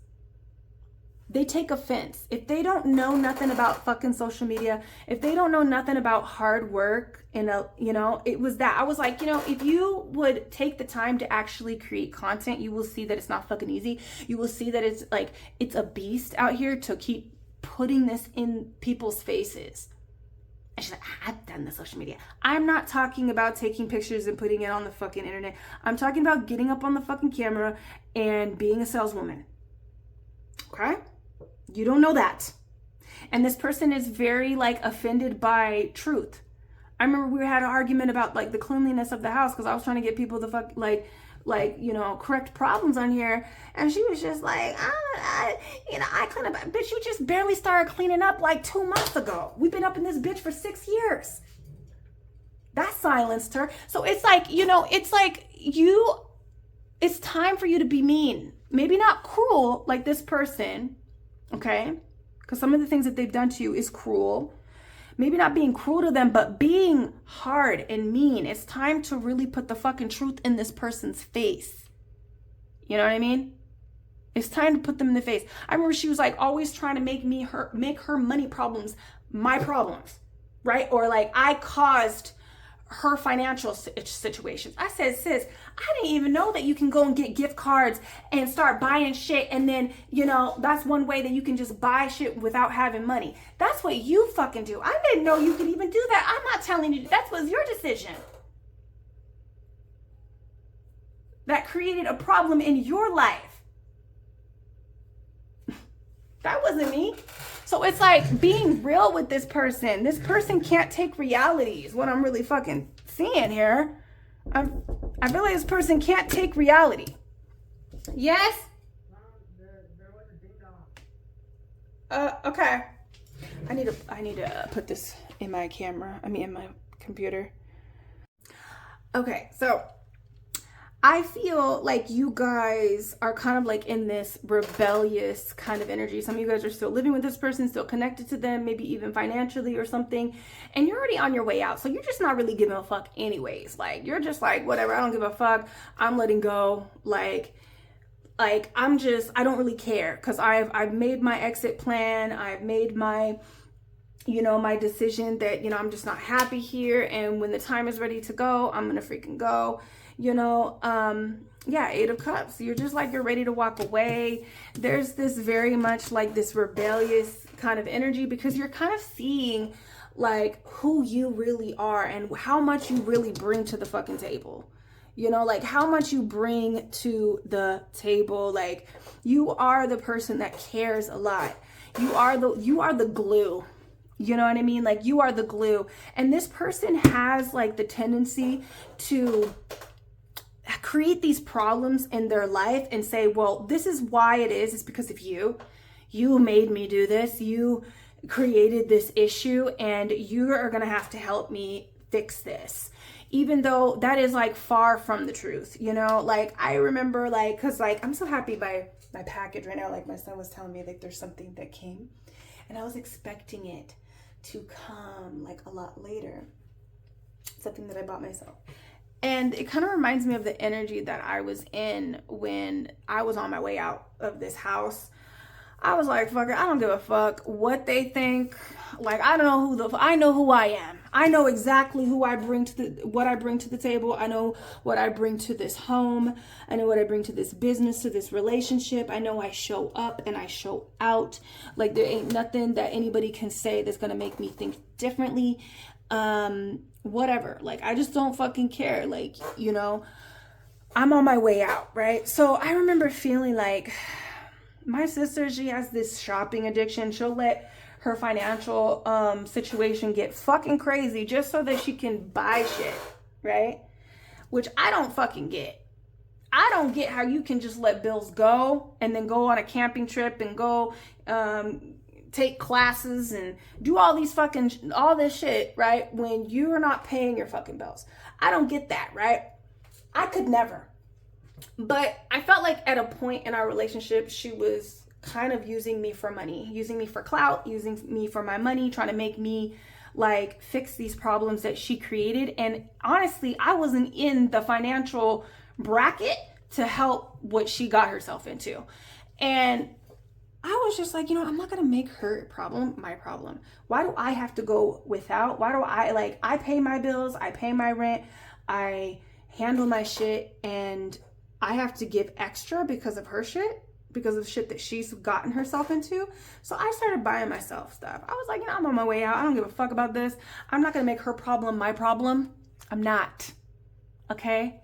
They take offense. If they don't know nothing about fucking social media, if they don't know nothing about hard work, you know, it was that. I was like, you know, if you would take the time to actually create content, you will see that it's not fucking easy. You will see that it's like, it's a beast out here to keep putting this in people's faces. And she's like, I've done the social media. I'm not talking about taking pictures and putting it on the fucking internet. I'm talking about getting up on the fucking camera and being a saleswoman. Okay? You don't know that. And this person is very, like, offended by truth. I remember we had an argument about, like, the cleanliness of the house because I was trying to get people to like, you know, correct problems on here. And she was just like, I clean up. Bitch, you just barely started cleaning up like 2 months ago. We've been up in this bitch for 6 years. That silenced her. So it's like, you know, it's like it's time for you to be mean. Maybe not cruel like this person, okay? Because some of the things that they've done to you is cruel. Maybe not being cruel to them, but being hard and mean. It's time to really put the fucking truth in this person's face. You know what I mean? It's time to put them in the face. I remember she was like always trying to make her money problems my problems, right? Or like I caused her financial situations. I said, sis, I didn't even know that you can go and get gift cards and start buying shit. And then, you know, that's one way that you can just buy shit without having money. That's what you fucking do. I didn't know you could even do that. I'm not telling you. That was your decision. That created a problem in your life. That wasn't me. So it's like being real with this person. This person can't take reality is what I'm really fucking seeing here. I feel like this person can't take reality. Yes? Okay. I need to put this in my camera. In my computer. Okay, so I feel like you guys are kind of like in this rebellious kind of energy. Some of you guys are still living with this person, still connected to them, maybe even financially or something. And you're already on your way out. So you're just not really giving a fuck anyways. Like, you're just like, whatever, I don't give a fuck. I'm letting go. Like I don't really care. Because I've made my exit plan. I've made my, you know, my decision that, you know, I'm just not happy here. And when the time is ready to go, I'm going to freaking go. You know, yeah, 8 of Cups. You're just like, you're ready to walk away. There's this very much like this rebellious kind of energy because you're kind of seeing like who you really are and how much you really bring to the fucking table. You know, like how much you bring to the table. Like you are the person that cares a lot. You are the glue. You know what I mean? Like you are the glue. And this person has like the tendency to create these problems in their life and say, well, this is why it is. It's because of you. You made me do this. You created this issue and you are going to have to help me fix this. even though that is like far from the truth, you know? Like I remember like, cause like I'm so happy by my package right now. Like my son was telling me like there's something that came and I was expecting it to come like a lot later. Something that I bought myself. And it kind of reminds me of the energy that I was in when I was on my way out of this house. I was like, fuck it, I don't give a fuck what they think. Like, I don't know I know who I am. I know exactly who I bring to what I bring to the table. I know what I bring to this home. I know what I bring to this business, to this relationship. I know I show up and I show out. Like, there ain't nothing that anybody can say that's gonna make me think differently. Whatever. Like, I just don't fucking care. Like, you know, I'm on my way out, right? So I remember feeling like my sister, she has this shopping addiction. She'll let her financial situation get fucking crazy just so that she can buy shit, right? Which I don't fucking get. I don't get how you can just let bills go and then go on a camping trip and go take classes and do all this shit, right? When you are not paying your fucking bills. I don't get that, right? I could never. But I felt like at a point in our relationship, she was kind of using me for money, using me for clout, using me for my money, trying to make me like fix these problems that she created. And honestly, I wasn't in the financial bracket to help what she got herself into. And I was just like, you know, I'm not going to make her problem my problem. Why do I have to go without? Why do I pay my bills, I pay my rent, I handle my shit, and I have to give extra because of her shit, because of shit that she's gotten herself into. So I started buying myself stuff. I was like, you know, I'm on my way out. I don't give a fuck about this. I'm not going to make her problem my problem. I'm not. Okay?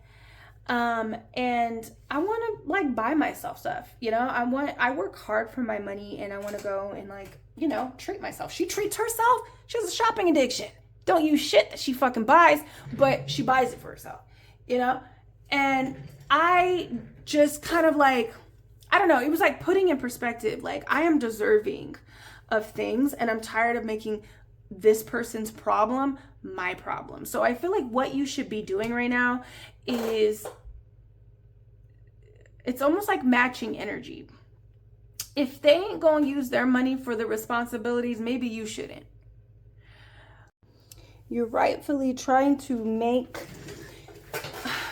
And I want to like buy myself stuff, you know? I work hard for my money and I want to go and like, you know, treat myself. She treats herself. She has a shopping addiction. Don't use shit that she fucking buys, but she buys it for herself, you know? And I just kind of like, I don't know, it was like putting in perspective, like I am deserving of things and I'm tired of making this person's problem my problem. So I feel like what you should be doing right now is, it's almost like matching energy. If they ain't gonna use their money for the responsibilities, maybe you shouldn't. You're rightfully trying to make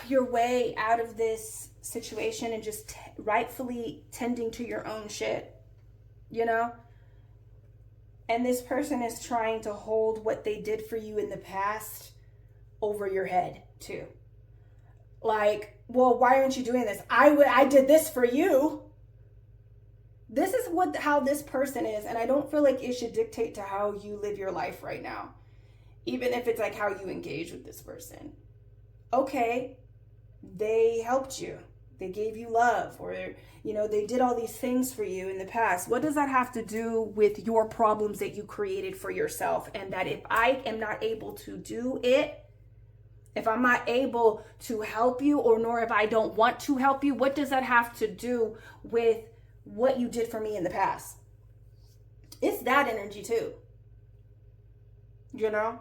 your way out of this situation and just rightfully tending to your own shit, you know? And this person is trying to hold what they did for you in the past over your head too. Like, well, why aren't you doing this? I did this for you. This is how this person is, and I don't feel like it should dictate to how you live your life right now. Even if it's like how you engage with this person. Okay, they helped you. They gave you love, or, you know, they did all these things for you in the past. What does that have to do with your problems that you created for yourself? And that if I am not able to do it, if I'm not able to help you, or nor if I don't want to help you, what does that have to do with what you did for me in the past? It's that energy too. You know?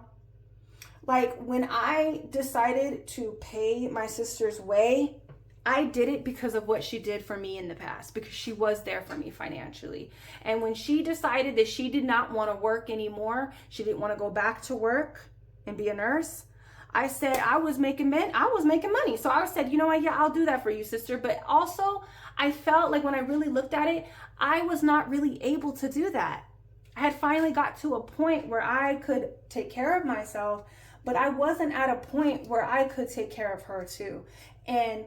Like when I decided to pay my sister's way, I did it because of what she did for me in the past, because she was there for me financially. And when she decided that she did not want to work anymore, she didn't want to go back to work and be a nurse, I said I was making money. So I said, you know what, yeah, I'll do that for you, sister. But also I felt like when I really looked at it, I was not really able to do that. I had finally got to a point where I could take care of myself, but I wasn't at a point where I could take care of her too. And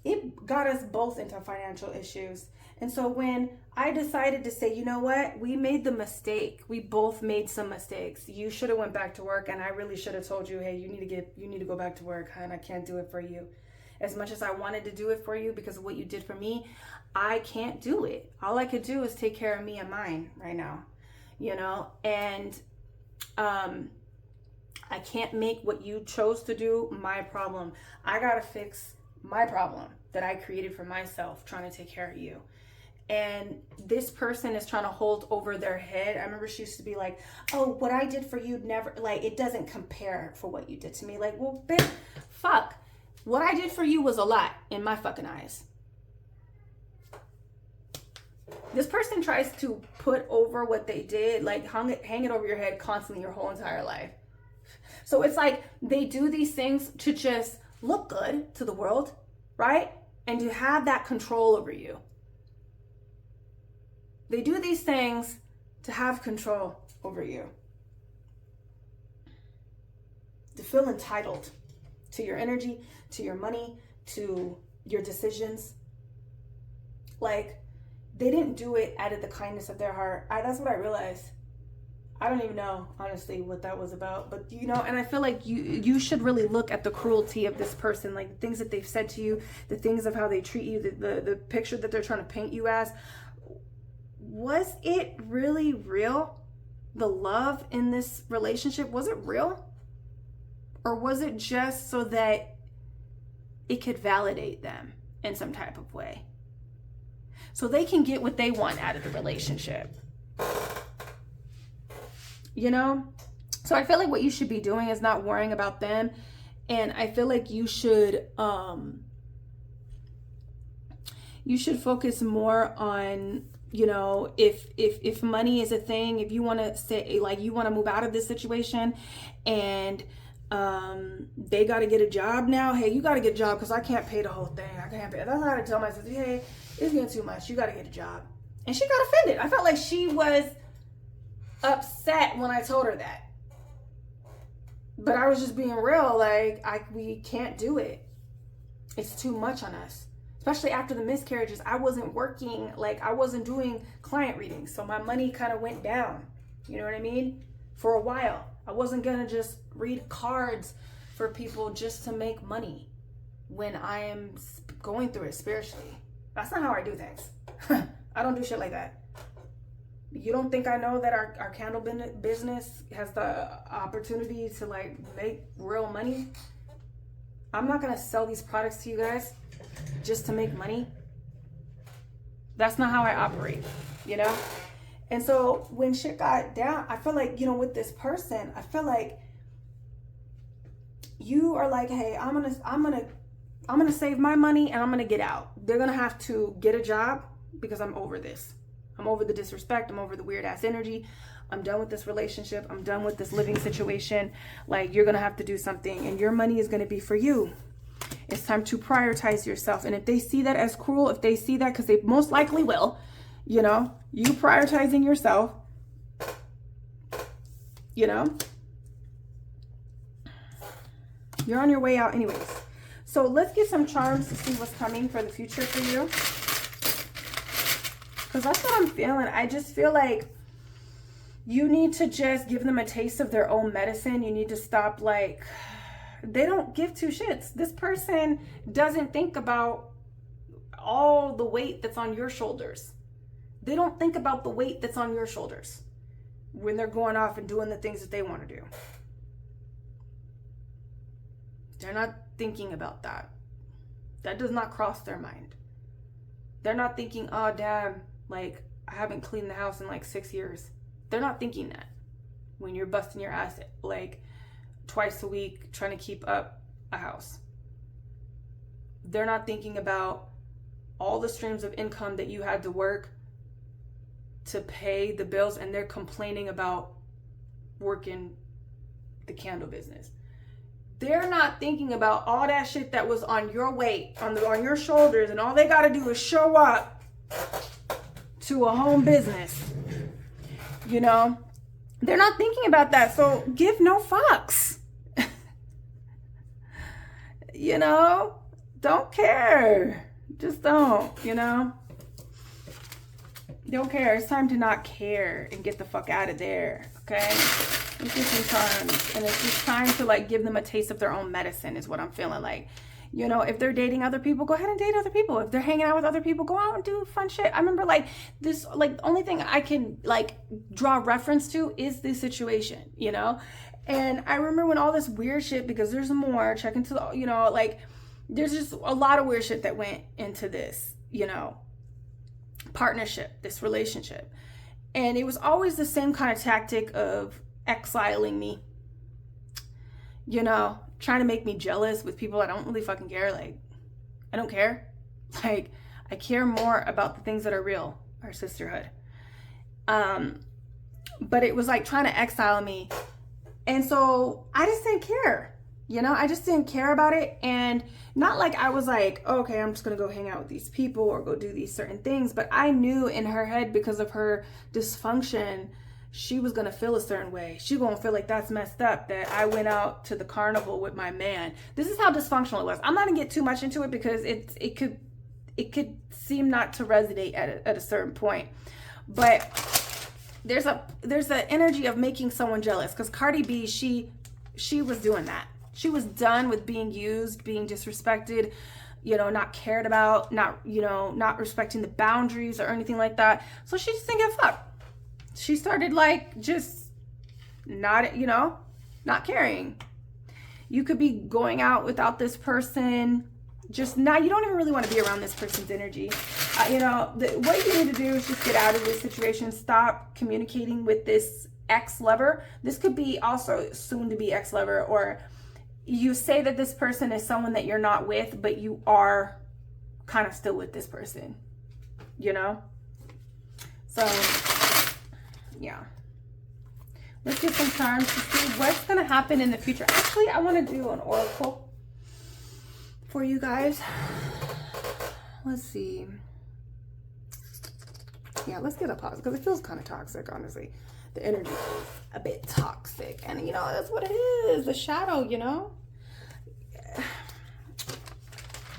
it got us both into financial issues. And so when I decided to say, you know what, we made the mistake. We both made some mistakes. You should have went back to work, and I really should have told you, hey, you need to go back to work, and I can't do it for you. As much as I wanted to do it for you because of what you did for me, I can't do it. All I could do is take care of me and mine right now, you know? And I can't make what you chose to do my problem. I gotta fix my problem that I created for myself, trying to take care of you. and this person is trying to hold over their head. I remember she used to be like, oh, what I did for you never, like, it doesn't compare for what you did to me. Like, well, bitch, fuck. What I did for you was a lot in my fucking eyes. This person tries to put over what they did, like hang it over your head constantly your whole entire life. So it's like they do these things to just look good to the world, right? And to have that control over you. They do these things to have control over you. To feel entitled to your energy, to your money, to your decisions. Like, they didn't do it out of the kindness of their heart. That's what I realized. I don't even know, honestly, what that was about. But, you know, and I feel like you should really look at the cruelty of this person, like the things that they've said to you, the things of how they treat you, the picture that they're trying to paint you as. Was it really real? The love in this relationship, was it real? Or was it just so that it could validate them in some type of way? So they can get what they want out of the relationship. You know? So I feel like what you should be doing is not worrying about them. And I feel like you should focus more on, you know, if money is a thing, if you want to say, like, you want to move out of this situation and they got to get a job now. Hey, you got to get a job because I can't pay the whole thing. I can't pay. That's how I tell myself, hey, it's getting too much. You got to get a job. And she got offended. I felt like she was upset when I told her that. But I was just being real. Like, we can't do it. It's too much on us. Especially after the miscarriages, I wasn't working, like I wasn't doing client readings. So my money kind of went down. You know what I mean? For a while. I wasn't going to just read cards for people just to make money when I am going through it spiritually. That's not how I do things. I don't do shit like that. You don't think I know that our candle business has the opportunity to like make real money? I'm not going to sell these products to you guys just to make money. That's not how I operate, you know? And so when shit got down, I feel like, you know, with this person, I feel like you are like, hey, I'm gonna save my money and I'm gonna get out. They're gonna have to get a job because I'm over this. I'm over the disrespect. I'm over the weird ass energy. I'm done with this relationship. I'm done with this living situation. Like, you're gonna have to do something, and your money is gonna be for you. It's time to prioritize yourself. And if they see that as cruel, if they see that, because they most likely will, you know, you prioritizing yourself, you know, you're on your way out anyways. So let's get some charms to see what's coming for the future for you. Because that's what I'm feeling. I just feel like you need to just give them a taste of their own medicine. You need to stop, like, they don't give two shits. This person doesn't think about all the weight that's on your shoulders. They don't think about the weight that's on your shoulders when they're going off and doing the things that they want to do. They're not thinking about that. That does not cross their mind. They're not thinking, oh, damn, like, I haven't cleaned the house in like 6 years. They're not thinking that when you're busting your ass, like, twice a week trying to keep up a house. They're not thinking about all the streams of income that you had to work to pay the bills, and they're complaining about working the candle business. They're not thinking about all that shit that was on your weight, on your shoulders, and all they got to do is show up to a home business. You know, they're not thinking about that. So give no fucks. You know, don't care. Just don't, you know. Don't care. It's time to not care and get the fuck out of there, okay? Let's get some charms. And it's just time to, like, give them a taste of their own medicine is what I'm feeling like. You know, if they're dating other people, go ahead and date other people. If they're hanging out with other people, go out and do fun shit. I remember, like, this, like, the only thing I can, like, draw reference to is this situation, you know? And I remember when all this weird shit, because there's more, check into the, you know, like, there's just a lot of weird shit that went into this, you know? partnership, this relationship. And it was always the same kind of tactic of exiling me, you know, trying to make me jealous with people I don't really fucking care. Like, I don't care. Like, I care more about the things that are real, our sisterhood. But it was like trying to exile me. And so I just didn't care, you know, I just didn't care about it. And not like I was like, okay, I'm just going to go hang out with these people or go do these certain things. But I knew in her head, because of her dysfunction, she was going to feel a certain way. She's going to feel like that's messed up that I went out to the carnival with my man. This is how dysfunctional it was. I'm not going to get too much into it because it could seem not to resonate at a certain point. But there's an energy of making someone jealous, because Cardi B, she was doing that. She was done with being used, being disrespected, you know, not cared about, not respecting the boundaries or anything like that. So she just didn't give a fuck. She started like just not, you know, not caring. You could be going out without this person, just not, you don't even really want to be around this person's energy. You know, what you need to do is just get out of this situation. Stop communicating with this ex-lover. This could be also soon to be ex-lover, or you say that this person is someone that you're not with, but you are kind of still with this person, you know? So, yeah. Let's get some charms to see what's going to happen in the future. Actually, I want to do an oracle for you guys. Let's see. Yeah, let's get a pause, because it feels kind of toxic, honestly. The energy is a bit toxic, and you know, that's what it is, the shadow, you know.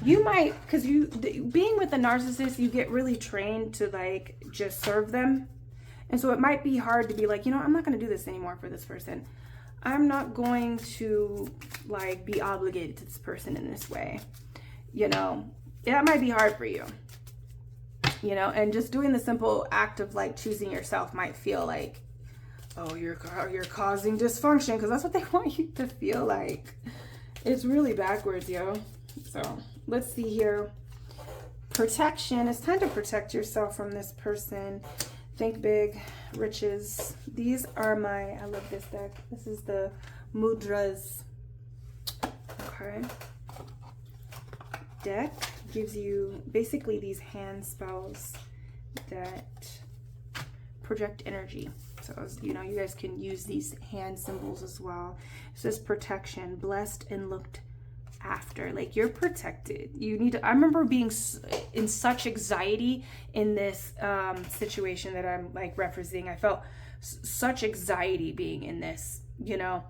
You might, because being with a narcissist, you get really trained to like just serve them. And so it might be hard to be like, you know, I'm not going to do this anymore for this person. I'm not going to like be obligated to this person in this way. You know, that might be hard for you. You know, and just doing the simple act of like choosing yourself might feel like, oh, you're causing dysfunction, because that's what they want you to feel like. It's really backwards, yo. So let's see here. Protection. It's time to protect yourself from this person. Think big. Riches. These are I love this deck. This is the Mudras. Okay. Deck gives you basically these hand spells that project energy. So, you know, you guys can use these hand symbols as well. It says protection, blessed and looked after. Like, you're protected. You need to, I remember being in such anxiety in this situation that I'm like referencing. I felt such anxiety being in this, you know,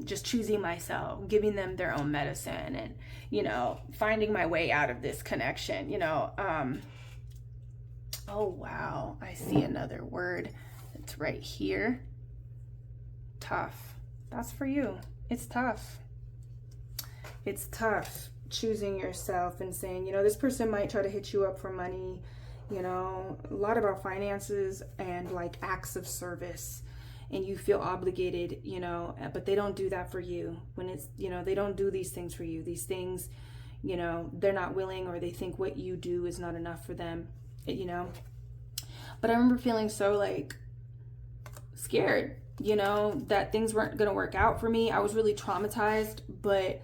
just choosing myself, giving them their own medicine, and, you know, finding my way out of this connection, you know. Oh, wow. I see another word. It's right here. Tough. That's for you. It's tough. It's tough choosing yourself and saying, you know, this person might try to hit you up for money, you know, a lot about finances and like acts of service, and you feel obligated, you know, but they don't do that for you. When it's, you know, they don't do these things for you. These things, you know, they're not willing, or they think what you do is not enough for them, you know. But I remember feeling so like scared, you know, that things weren't going to work out for me. I was really traumatized, but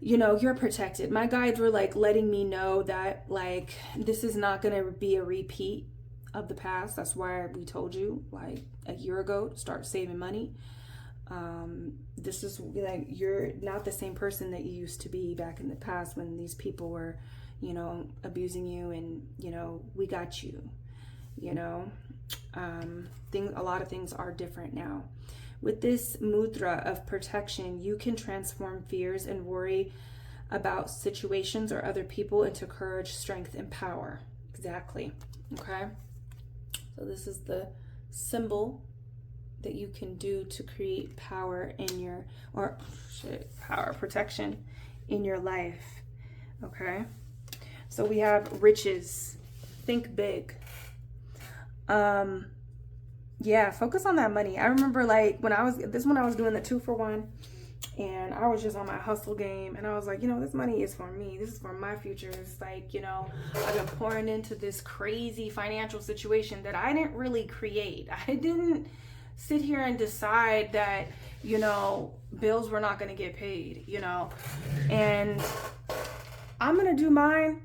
you know, you're protected. My guides were like letting me know that like this is not going to be a repeat of the past. That's why we told you like a year ago to start saving money. This is like, you're not the same person that you used to be back in the past when these people were, you know, abusing you, and, you know, we got you, you know. A lot of things are different now. With this mudra of protection, you can transform fears and worry about situations or other people into courage, strength, and power. Exactly. Okay. So this is the symbol that you can do to create power in your, power, protection in your life. Okay. So we have riches. Think big. Yeah, focus on that money. I remember like when I was doing the 2-for-1, And I was just on my hustle game, and I was like, you know, this money is for me. This is for my future. It's like, you know, I've been pouring into this crazy financial situation that I didn't really create. I didn't sit here and decide that, you know, bills were not going to get paid, you know. And I'm going to do mine.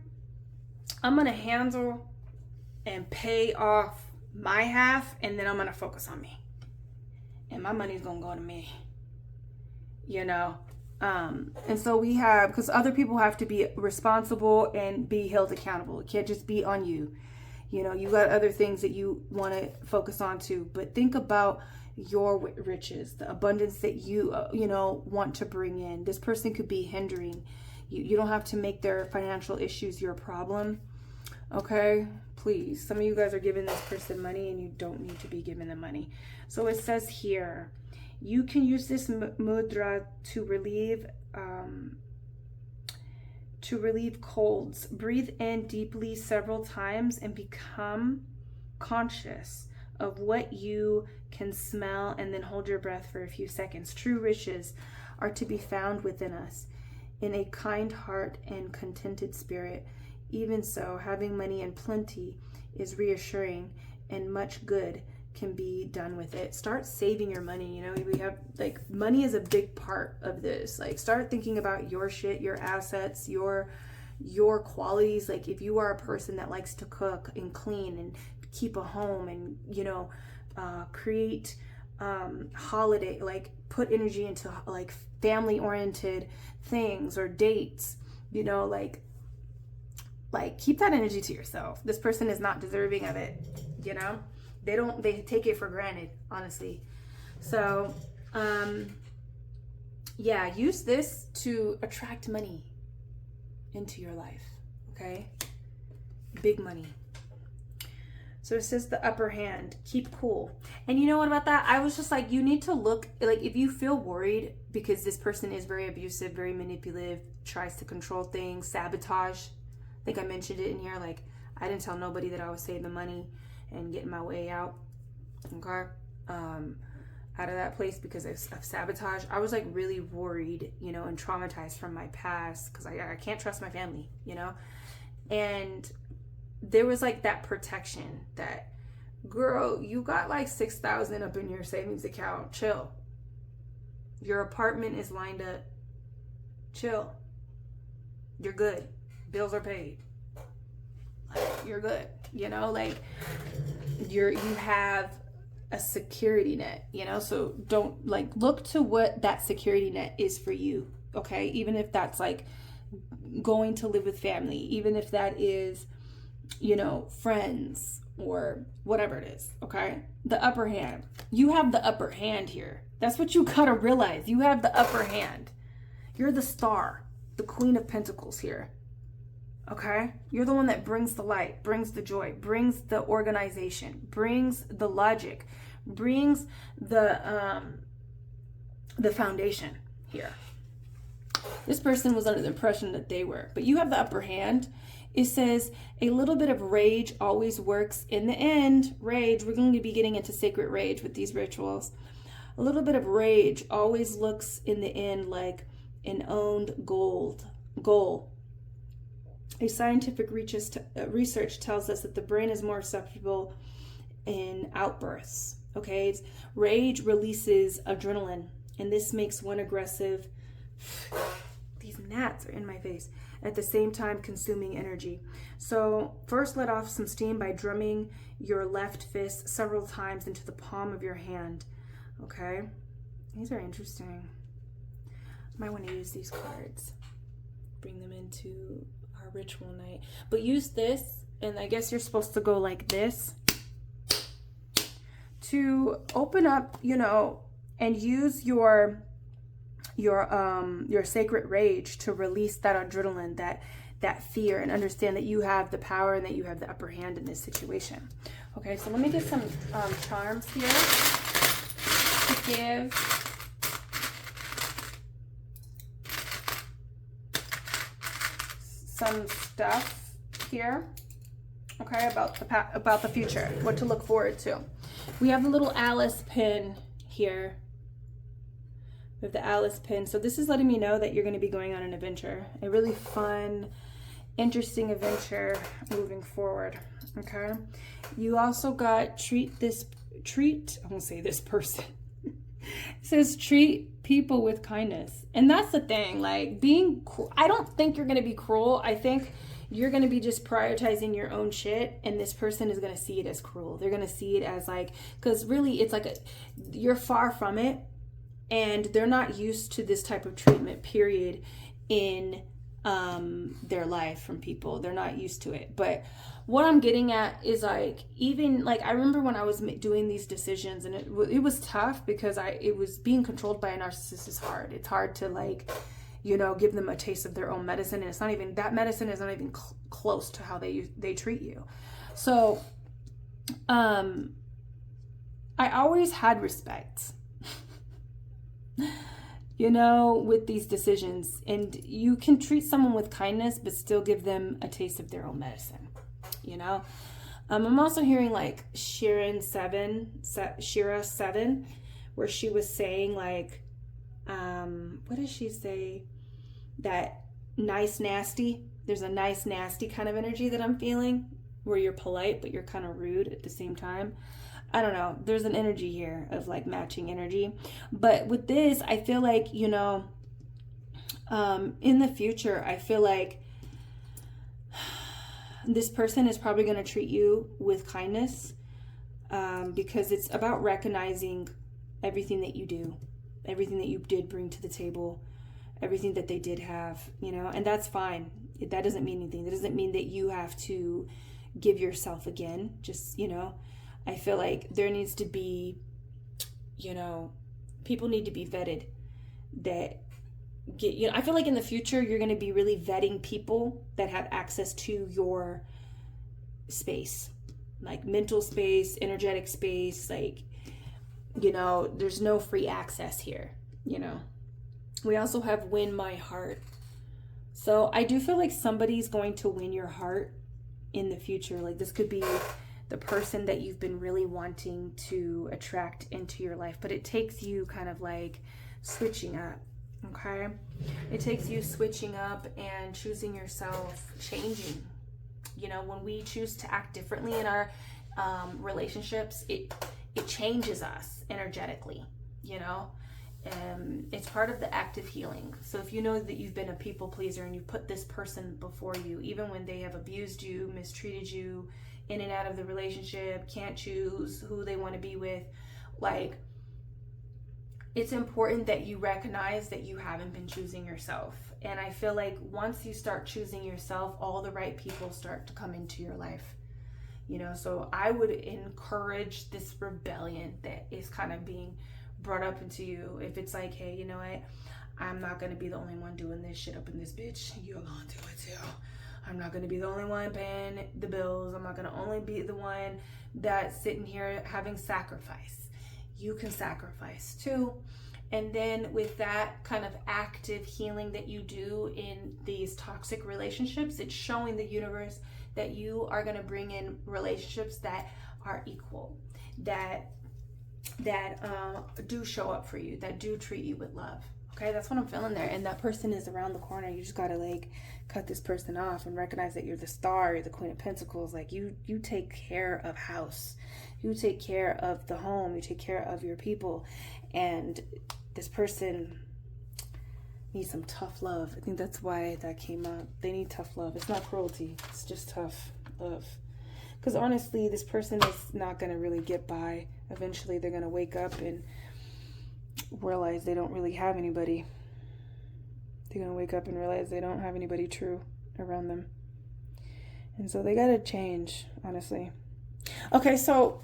I'm going to handle and pay off my half, and then I'm going to focus on me. And my money's going to go to me. You know, and so we have, because other people have to be responsible and be held accountable. It can't just be on you. You know, you got other things that you want to focus on too, but think about your riches, the abundance that you, you know, want to bring in. This person could be hindering. You don't have to make their financial issues your problem. Okay, please. Some of you guys are giving this person money and you don't need to be giving them money. So it says here, you can use this mudra to relieve colds. Breathe in deeply several times and become conscious of what you can smell, and then hold your breath for a few seconds. True riches are to be found within us, in a kind heart and contented spirit. Even so, having money in plenty is reassuring, and much good can be done with it. Start saving your money. You know, we have, like, money is a big part of this. Like, start thinking about your shit, your assets, your qualities. Like, if you are a person that likes to cook and clean and keep a home and, you know, create holiday, like, put energy into like family oriented things or dates, you know, like keep that energy to yourself. This person is not deserving of it, you know. They take it for granted, honestly. So, yeah, use this to attract money into your life, okay? Big money. So it says the upper hand, keep cool. And you know what about that? I was just like, you need to look, like, if you feel worried because this person is very abusive, very manipulative, tries to control things, sabotage. I think I mentioned it in here, like, I didn't tell nobody that I was saving money and getting my way out, okay, out of that place because of sabotage. I was like really worried, you know, and traumatized from my past because I can't trust my family, you know. And there was like that protection that, girl, you got like $6,000 up in your savings account, chill. Your apartment is lined up, chill. You're good. Bills are paid. Like, you're good, you know, like you have a security net, you know. So don't, like, look to what that security net is for you, okay? Even if that's like going to live with family, even if that is, you know, friends or whatever it is, okay? The upper hand. You have the upper hand here. That's what you gotta realize. You have the upper hand. You're the star, the Queen of Pentacles here. Okay? You're the one that brings the light, brings the joy, brings the organization, brings the logic, brings the foundation here. This person was under the impression that they were, but you have the upper hand. It says a little bit of rage always works in the end. Rage, we're going to be getting into sacred rage with these rituals. A little bit of rage always looks in the end like an owned goal. A scientific research tells us that the brain is more susceptible in outbursts. Okay, rage releases adrenaline, and this makes one aggressive. These gnats are in my face. At the same time, consuming energy. So first, let off some steam by drumming your left fist several times into the palm of your hand. Okay, these are interesting. Might want to use these cards. Bring them into our ritual night. But use this, and I guess you're supposed to go like this to open up, you know, and use your sacred rage to release that adrenaline, that fear, and understand that you have the power and that you have the upper hand in this situation. Okay, so let me get some charms here to give. Some stuff here, okay, about the future, what to look forward to. We have the little Alice pin here. We have the Alice pin. So this is letting me know that you're going to be going on an adventure, a really fun, interesting adventure moving forward. Okay. You also got I won't say this person. It says treat people with kindness. And that's the thing, like being cruel. I don't think you're going to be cruel. I think you're going to be just prioritizing your own shit, and this person is going to see it as cruel. They're going to see it as like, because really it's like you're far from it, and they're not used to this type of treatment, period, in their life from people. They're not used to it. But what I'm getting at is like, even like, I remember when I was doing these decisions, and it was tough because it was being controlled by a narcissist is hard. It's hard to like, you know, give them a taste of their own medicine, and it's not even, that medicine is not even close to how they treat you. So I always had respect, you know, with these decisions. And you can treat someone with kindness but still give them a taste of their own medicine, you know. I'm also hearing like Shira 7, where she was saying like, what does she say? That nice nasty. There's a nice nasty kind of energy that I'm feeling, where you're polite but you're kind of rude at the same time. I don't know. There's an energy here of like matching energy. But with this, I feel like, you know, in the future, I feel like this person is probably going to treat you with kindness, because it's about recognizing everything that you do, everything that you did bring to the table, everything that they did have, you know, and that's fine. That doesn't mean anything. That doesn't mean that you have to give yourself again. Just, you know, I feel like there needs to be, you know, people need to be vetted that get, you know, I feel like in the future, you're going to be really vetting people that have access to your space, like mental space, energetic space, like, you know, there's no free access here, you know. We also have win my heart. So I do feel like somebody's going to win your heart in the future. Like this could be the person that you've been really wanting to attract into your life, but it takes you kind of like switching up. Okay. It takes you switching up and choosing yourself, changing. You know, when we choose to act differently in our relationships, it changes us energetically, you know. It's part of the active healing. So if you know that you've been a people pleaser and you put this person before you, even when they have abused you, mistreated you, in and out of the relationship, can't choose who they want to be with, like, it's important that you recognize that you haven't been choosing yourself. And I feel like once you start choosing yourself, all the right people start to come into your life, you know. So I would encourage this rebellion that is kind of being brought up into you. If it's like, hey, you know what, I'm not going to be the only one doing this shit up in this bitch, you're going to do it too. I'm not going to be the only one paying the bills. I'm not going to only be the one that's sitting here having sacrifice. You can sacrifice too. And then with that kind of active healing that you do in these toxic relationships, it's showing the universe that you are going to bring in relationships that are equal, that do show up for you, that do treat you with love. Okay, that's what I'm feeling there. And that person is around the corner. You just gotta like cut this person off and recognize that you're the star, you're the Queen of Pentacles. Like you take care of house, you take care of the home, you take care of your people. And this person needs some tough love. I think that's why that came up. They need tough love. It's not cruelty, it's just tough love. Because honestly, this person is not gonna really get by. Eventually they're gonna wake up and realize they don't really have anybody. They're gonna wake up and realize they don't have anybody true around them. And so they gotta change, honestly. Okay, so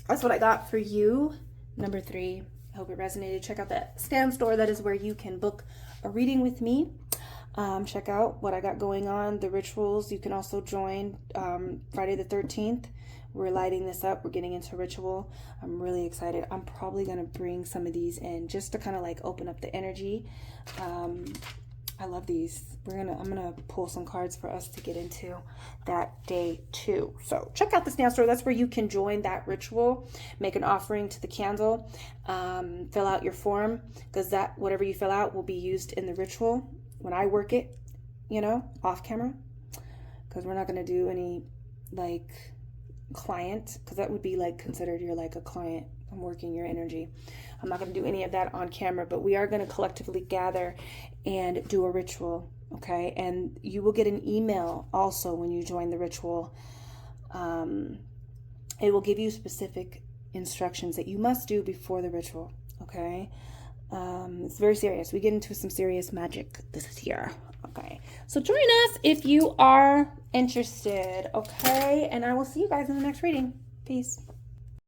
that's what I got for you. Number 3. I hope it resonated. Check out that Stan store. That is where you can book a reading with me. Check out what I got going on, the rituals. You can also join Friday the 13th. We're lighting this up. We're getting into ritual. I'm really excited. I'm probably going to bring some of these in just to kind of like open up the energy. I I love these. I'm gonna pull some cards for us to get into that day 2. So check out the snail store. That's where you can join that ritual, make an offering to the candle, fill out your form, because that whatever you fill out will be used in the ritual when I work it, you know, off camera, because we're not gonna do any like client, because that would be like considered you're like a client. I'm working your energy. I'm not going to do any of that on camera, but we are going to collectively gather and do a ritual, okay? And you will get an email also when you join the ritual. It will give you specific instructions that you must do before the ritual, okay? It's very serious. We get into some serious magic this year, okay? So join us if you are interested, okay? And I will see you guys in the next reading. Peace.